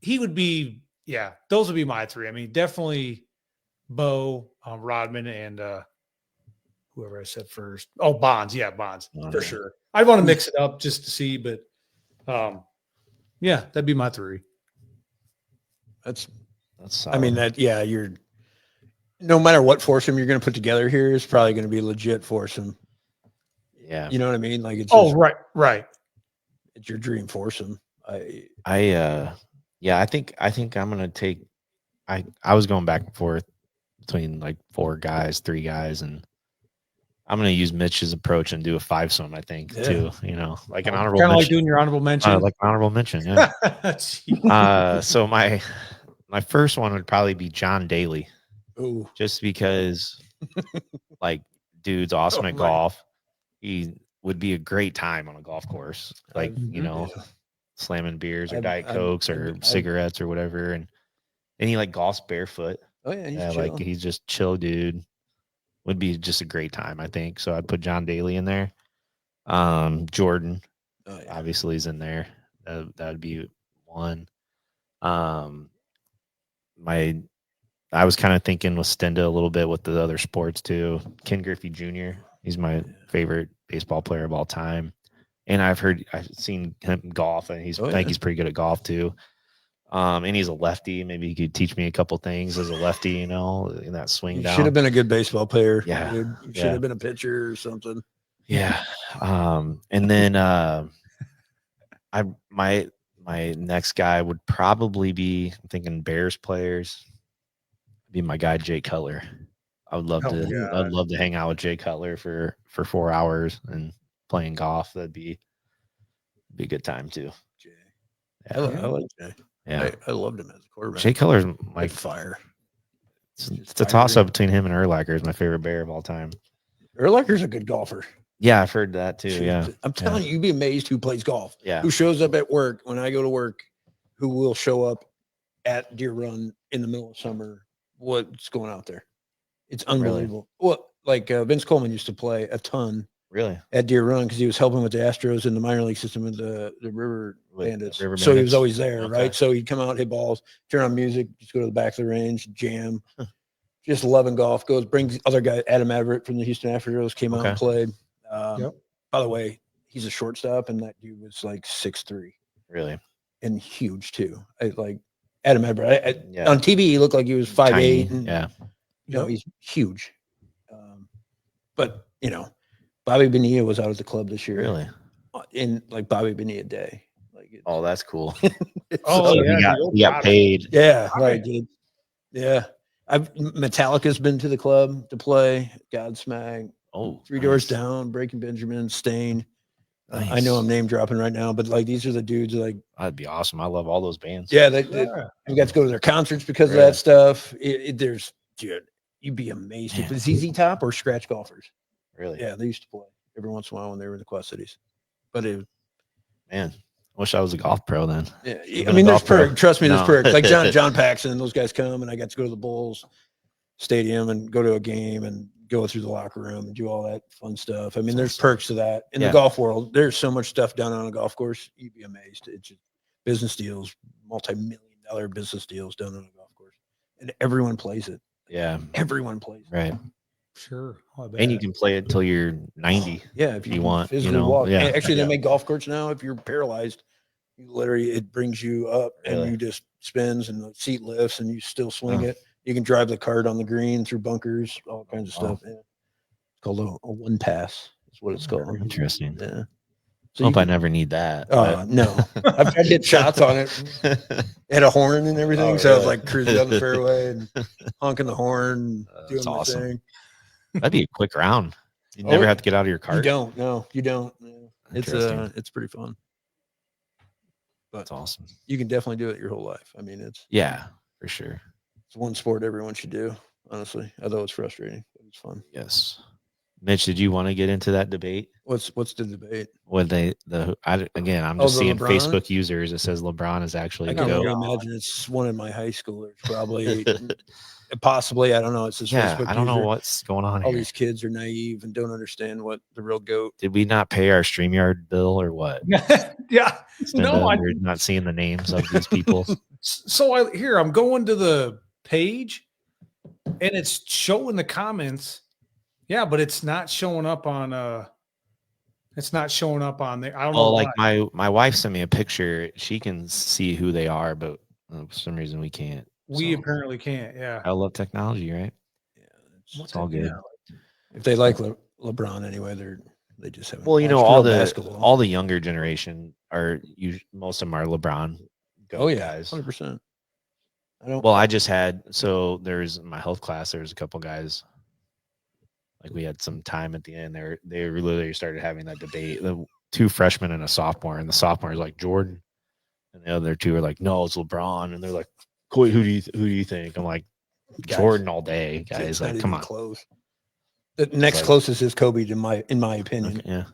he would be, yeah, those would be my three. I mean, definitely Bo, Rodman, and whoever I said first. Oh, Bonds, yeah, Bonds for sure. I'd want to mix it up just to see, but yeah, that'd be my three. That's solid. I mean, you're no matter what foursome you're going to put together here is probably going to be legit foursome. Yeah. You know what I mean? Like it's right. It's your dream foursome. I think I'm going to take, I was going back and forth between like 4 guys, 3 guys, and I'm going to use Mitch's approach and do a 5-some, I think, too, you know, like an honorable mention. Kind of like doing your honorable mention. Like an honorable mention, yeah. So my first one would probably be John Daly. Ooh. Just because, like, dude's awesome at golf. He would be a great time on a golf course, like, you know, slamming beers or Diet Cokes or cigarettes or whatever. And he like golfs barefoot. Oh, yeah. He's just chill, dude. Would be just a great time, I think. So I'd put John Daly in there. Jordan, obviously, is in there. That would be one. I was kind of thinking with Stenda a little bit with the other sports too. Ken Griffey Jr. He's my favorite baseball player of all time, and I've seen him golf, and I think he's pretty good at golf too. And he's a lefty. Maybe he could teach me a couple things as a lefty, you know, in that swing down. Should have been a good baseball player. Yeah, dude. You should have been a pitcher or something. Yeah. And then my next guy would probably be, I'm thinking Bears players. Be my guy Jay Cutler. I'd love to hang out with Jay Cutler for 4 hours and playing golf. That'd be a good time too. Jay. Yeah. I like Jay. Yeah. I loved him as a quarterback. Jay Cutler's like fire. It's a toss up between him and Urlacher is my favorite Bear of all time. Urlacher's a good golfer. Yeah, I've heard that too. Yeah. I'm telling you, you'd be amazed who plays golf. Yeah. Who shows up at work when I go to work, who will show up at Deer Run in the middle of summer. What's going out there? It's unbelievable. Really? Well, like Vince Coleman used to play a ton. Really? At Deer Run because he was helping with the Astros in the minor league system with the River Bandits. River so Bandits. He was always there, right? So he'd come out, hit balls, turn on music, just go to the back of the range, jam. Just loving golf. Brings other guy, Adam Everett from the Houston Astros, came out and played. By the way, he's a shortstop, and that dude was like 6'3". Really? And huge too. Adam Everett. On TV, he looked like he was 5'8". Yeah. You know, he's huge. But, you know, Bobby Bonilla was out at the club this year. Really? In like Bobby Bonilla Day. Oh, that's cool. He got paid. Yeah. Right, dude. Yeah. Metallica's been to the club to play. Godsmack. Oh, Three Doors Down, Breaking Benjamin, Stain. Nice. I know I'm name dropping right now, but like these are the dudes like that'd be awesome. I love all those bands. Yeah, we got to go to their concerts because of that stuff. There's dude, you'd be amazed if it's ZZ Top or scratch golfers. Really? Yeah, they used to play every once in a while when they were in the Quad Cities. But man, I wish I was a golf pro then. Yeah, I mean, there's perks. Trust me, there's perks. Like John Paxson, those guys come, and I got to go to the Bulls Stadium and go to a game and go through the locker room and do all that fun stuff. I mean, there's perks to that. In the golf world, there's so much stuff done on a golf course. You'd be amazed. It's just business deals, multi-million-dollar business deals done on a golf course. And everyone plays it. Yeah. Everyone plays it. Right. Sure. And you can play it till you're 90. Yeah. If you want, physically walk. Yeah. Actually, they make golf carts now. If you're paralyzed, you literally, it brings you up and you just spins and the seat lifts and you still swing it. You can drive the cart on the green through bunkers, all kinds of stuff. Yeah. It's called a one pass. That's what it's called. Interesting. Yeah. So I hope I never need that. No. I've tried to hit shots on it. It had a horn and everything. So I was like cruising down the fairway and honking the horn, doing my thing. That'd be a quick round. You never have to get out of your cart. You don't. No, you don't. No. It's pretty fun. But that's awesome. You can definitely do it your whole life. I mean, it's for sure. It's one sport everyone should do, honestly. Although it's frustrating, but it's fun. Yes. Mitch, did you want to get into that debate? What's the debate? When again, I'm Oh, just the seeing LeBron? Facebook users. It says LeBron is actually I the can GOAT. only imagine it's one of my high schoolers, probably. Possibly, I don't know. It's his Yeah, Facebook I don't know user. what's going on All here. these kids are naive and don't understand what the real GOAT. Did we not pay our StreamYard bill or what? Yeah. No, We're not seeing the names of these people. So I'm going to the page and it's showing the comments. Yeah, but it's not showing up on it's not showing up on there. I don't know Like why. my wife sent me a picture. She can see who they are, but for some reason we can't. We So, apparently can't. Yeah. I love technology, right? Yeah, It's all good. if they like LeBron anyway, they just haven't. Well, you know, watched real basketball. all the younger generation most of them are LeBron. Oh yeah, guys. 100%. I just had there's in my health class. There was a couple guys. Like we had some time at the end. They literally started having that debate. The two freshmen and a sophomore, and the sophomore is like Jordan, and the other two are like, no, it's LeBron, and they're like, who do you think? I'm like, Jordan all day, guys. It's Like, not come even on. close. The next closest is Kobe in my opinion. Okay, yeah.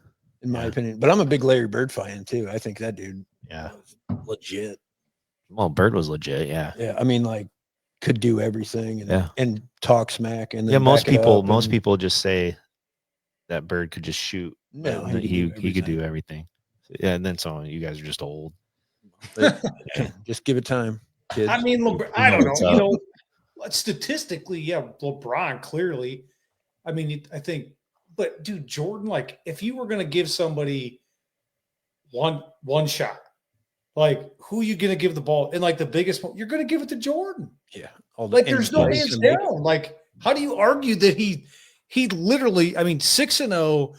In my opinion, but I'm a big Larry Bird fan too. I think that dude, was legit. Well, Bird was legit. Yeah. Yeah, I mean, like, could do everything and talk smack and then most people just say that Bird could just shoot. No, he could do everything. Yeah, and then you guys are just old. Just give it time, kids. I mean, I don't know. You know, statistically, yeah, LeBron clearly. I mean, I think, but dude, Jordan, like, if you were going to give somebody one shot, like, who are you going to give the ball? And like the biggest one, you're going to give it to Jordan. Yeah. Like, there's no hands down. Like, how do you argue that he literally, I mean, 6-0,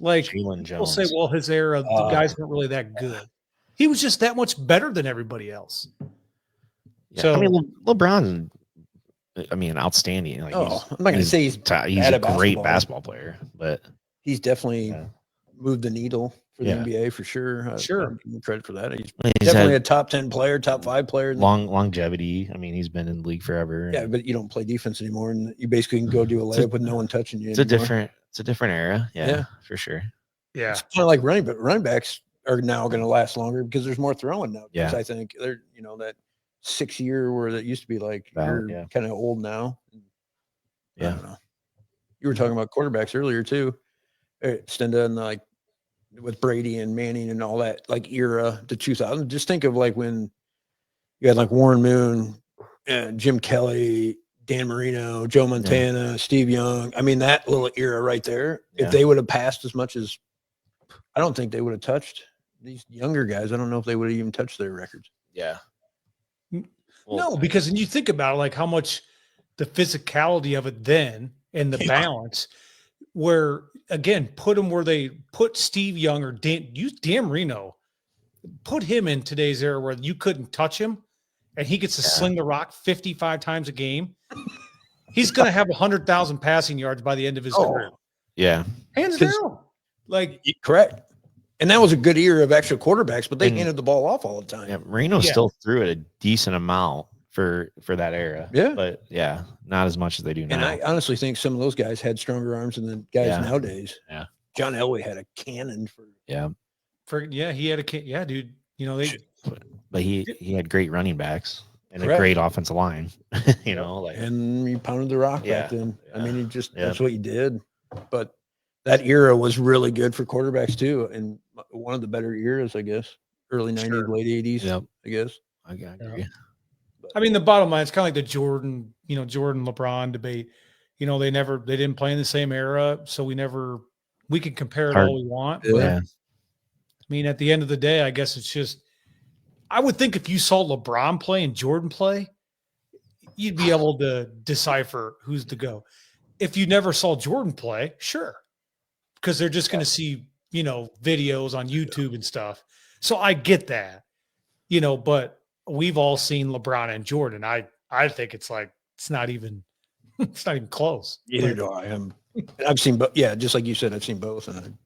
like, people say, well, his era, the guys weren't really that good. He was just that much better than everybody else. Yeah, so, I mean, LeBron, outstanding. Like, I'm not going to say he's a great basketball player, but he's definitely moved the needle for the NBA for sure. Sure, give him credit for that. He's definitely a top 10 player, top 5 player. Longevity. I mean, he's been in the league forever. Yeah, but you don't play defense anymore, and you basically can go do a layup with no one touching you. It's a different era. Yeah, for sure. Yeah, it's kind of like running backs are now going to last longer because there's more throwing now. Yeah, I think they're that 6 year where that used to be like you're kind of old now. Yeah, I don't know. You were talking about quarterbacks earlier too. Stenda and like with Brady and Manning and all that like era, the 2000s. Just think of like when you had like Warren Moon, Jim Kelly, Dan Marino, Joe Montana, Steve Young. I mean, that little era right there. If they would have passed as much as, I don't think they would have touched these younger guys. I don't know if they would have even touched their records. Yeah. No, because when you think about it, like how much the physicality of it then and the balance, where again, put them where they put Steve Young or Dan Marino, put him in today's era where you couldn't touch him and he gets to sling the rock 55 times a game. He's going to have 100,000 passing yards by the end of his career. Yeah. Hands down. Like, correct. And that was a good era of extra quarterbacks, but they handed the ball off all the time. Yeah, Marino still threw it a decent amount for that era. Yeah. But not as much as they do now. And I honestly think some of those guys had stronger arms than the guys nowadays. Yeah. John Elway had a cannon for. Yeah. He had a yeah, dude. You know, but he had great running backs and a great offensive line. And he pounded the rock back then. Yeah. I mean, he just that's what he did. But that era was really good for quarterbacks too, and one of the better eras, I guess. Early 90s, late 80s, I guess. I agree. I mean, the bottom line, it's kind of like the Jordan LeBron debate. You know, they didn't play in the same era, so we can compare it all we want. But, I mean, at the end of the day, I guess it's just, I would think if you saw LeBron play and Jordan play, you'd be able to decipher who's the go. If you never saw Jordan play, sure, because they're just going to see, videos on YouTube and stuff. So I get that, but we've all seen LeBron and Jordan. I think it's like, it's not even close. Either do I. I've seen both. Yeah, just like you said, I've seen both, and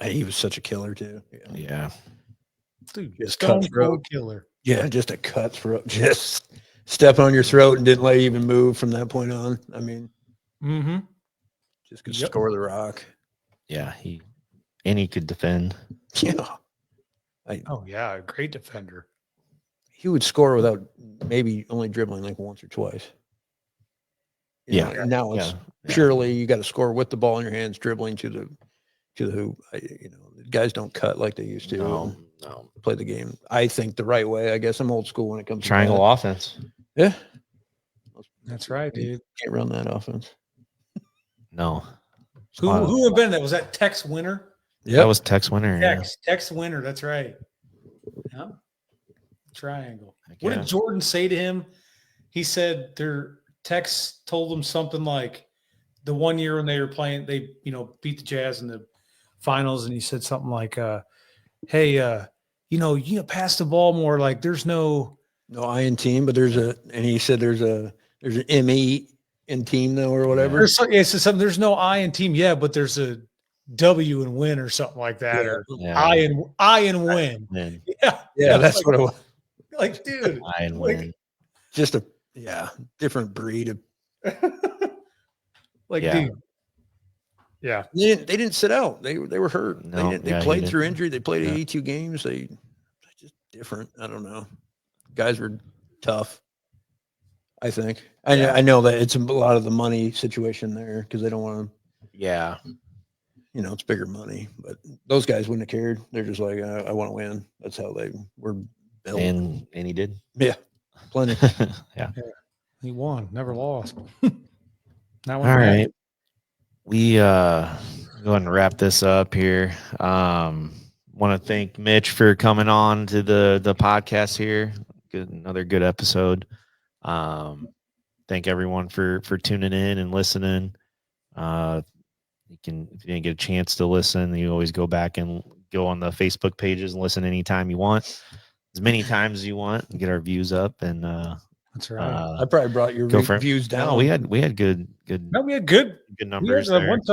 he was such a killer too. Yeah. Dude, just cutthroat killer. Yeah, just a cutthroat. Just step on your throat and didn't let you even move from that point on. I mean, Just could Yep. score the rock. Yeah, he could defend. Yeah. Oh yeah, great defender. He would score without maybe only dribbling like once or twice. Yeah. Now it's Yeah. purely you got to score with the ball in your hands, dribbling to the hoop. Guys don't cut like they used to. No. Play the game. I think the right way. I guess I'm old school when it comes to Triangle that. offense. Yeah. That's right, dude. Can't run that offense. No. Who invented that? Was that Tex Winter? Yeah. That was Tex Winter. Tex Winter. That's right. Yep. Triangle. Heck What yeah. did Jordan say to him? He said Tex told him something like the one year when they were playing, they beat the Jazz in the finals, and he said something like, "Hey, you pass the ball more. Like there's no I in team, but and he said there's an ME in team though or whatever. there's no I in team, but there's a W in win or something like that, or Yeah. I in win. Win. Yeah, that's what it was. Like, dude, I and win. Just a different breed of. like, Yeah. dude, yeah. They didn't sit out. They were hurt. No, they he played didn't. through injury. They played Yeah. 82 games. They just different. I don't know. Guys were tough. I think. I know that it's a lot of the money situation there because they don't want to. Yeah. It's bigger money, but those guys wouldn't have cared. They're just like, I want to win. That's how they were built. And he did. Yeah, plenty. Yeah. He won, never lost. All right. We go ahead and wrap this up here. Want to thank Mitch for coming on to the podcast here. Another good episode. Thank everyone for tuning in and listening. If you didn't get a chance to listen, you always go back and go on the Facebook pages and listen anytime you want, as many times as you want, and get our views up. And That's right. I probably brought your views down. No, we had good. No, we had good numbers.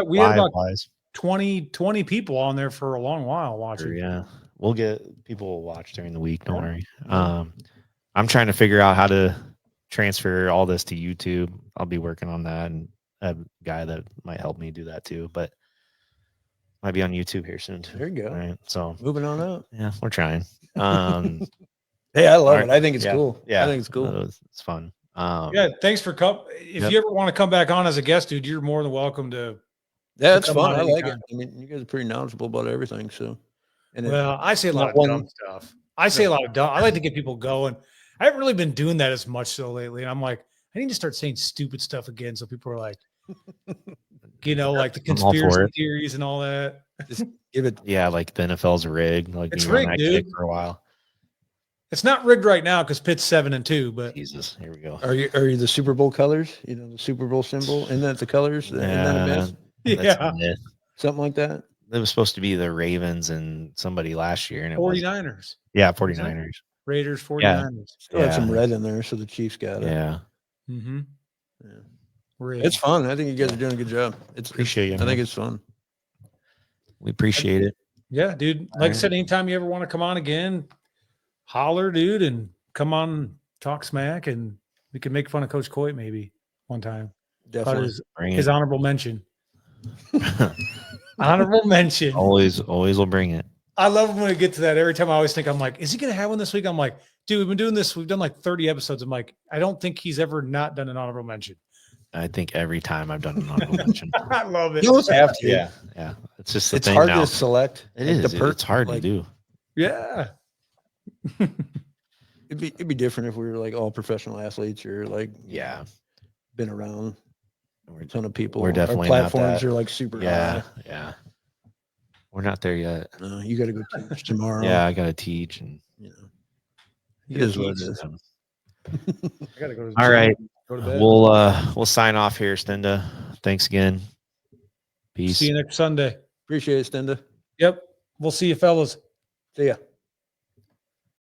We had about 20 people on there for a long while watching. Yeah, we'll get people will watch during the week. Don't worry. I'm trying to figure out how to transfer all this to YouTube. I'll be working on that, and I have a guy that might help me do that too. But might be on YouTube here soon. There you go. All right, so moving on up. Yeah, we're trying. Hey, I love it. I think it's cool. Yeah, I think it's cool. It's fun. Thanks for coming. If you ever want to come back on as a guest, dude, you're more than welcome to. Yeah, it's fun. I like it. I mean, you guys are pretty knowledgeable about everything. So, I say a lot of dumb stuff. I like to get people going. I haven't really been doing that as much so lately. And I'm like, I need to start saying stupid stuff again. So people are like, like the conspiracy theories and all that. Just give it. Yeah, like the NFL's rigged. Like it's rigged, dude. For a while. It's not rigged right now because Pitt's 7-2. But Jesus, here we go. Are you the Super Bowl colors? The Super Bowl symbol. Isn't that the colors? Isn't that a myth? Yeah, something like that. It was supposed to be the Ravens and somebody last year, and it 49ers. Yeah, 49ers. Raiders, 49ers. Yeah. Still had some red in there, so the Chiefs got it. Yeah. Mm-hmm. Yeah. It's fun. I think you guys are doing a good job. Appreciate you. I think it's fun. We appreciate it. Yeah, dude. Like I said, anytime you ever want to come on again, holler, dude, and come on, talk smack, and we can make fun of Coach Coit maybe one time. Definitely. His honorable mention. Honorable mention. Always will bring it. I love when we get to that. Every time I always think, I'm like, is he going to have one this week? I'm like, dude, we've been doing this. We've done like 30 episodes. I'm like, I don't think he's ever not done an honorable mention. I think every time I've done an honorable mention. I love it. You always have to. Yeah. It's just it's thing hard now. to select. It is. It's hard to do. Yeah. It'd be different if we were like all professional athletes or like been around a ton of people. We're definitely our platforms not that. are like super high. high. Yeah. We're not there yet. You got to go teach tomorrow. Yeah, I got to teach, and it is what it is. I gotta go to all right. Go to bed. We'll sign off here, Stenda. Thanks again. Peace. See you next Sunday. Appreciate it, Stenda. Yep. We'll see you fellas. See ya.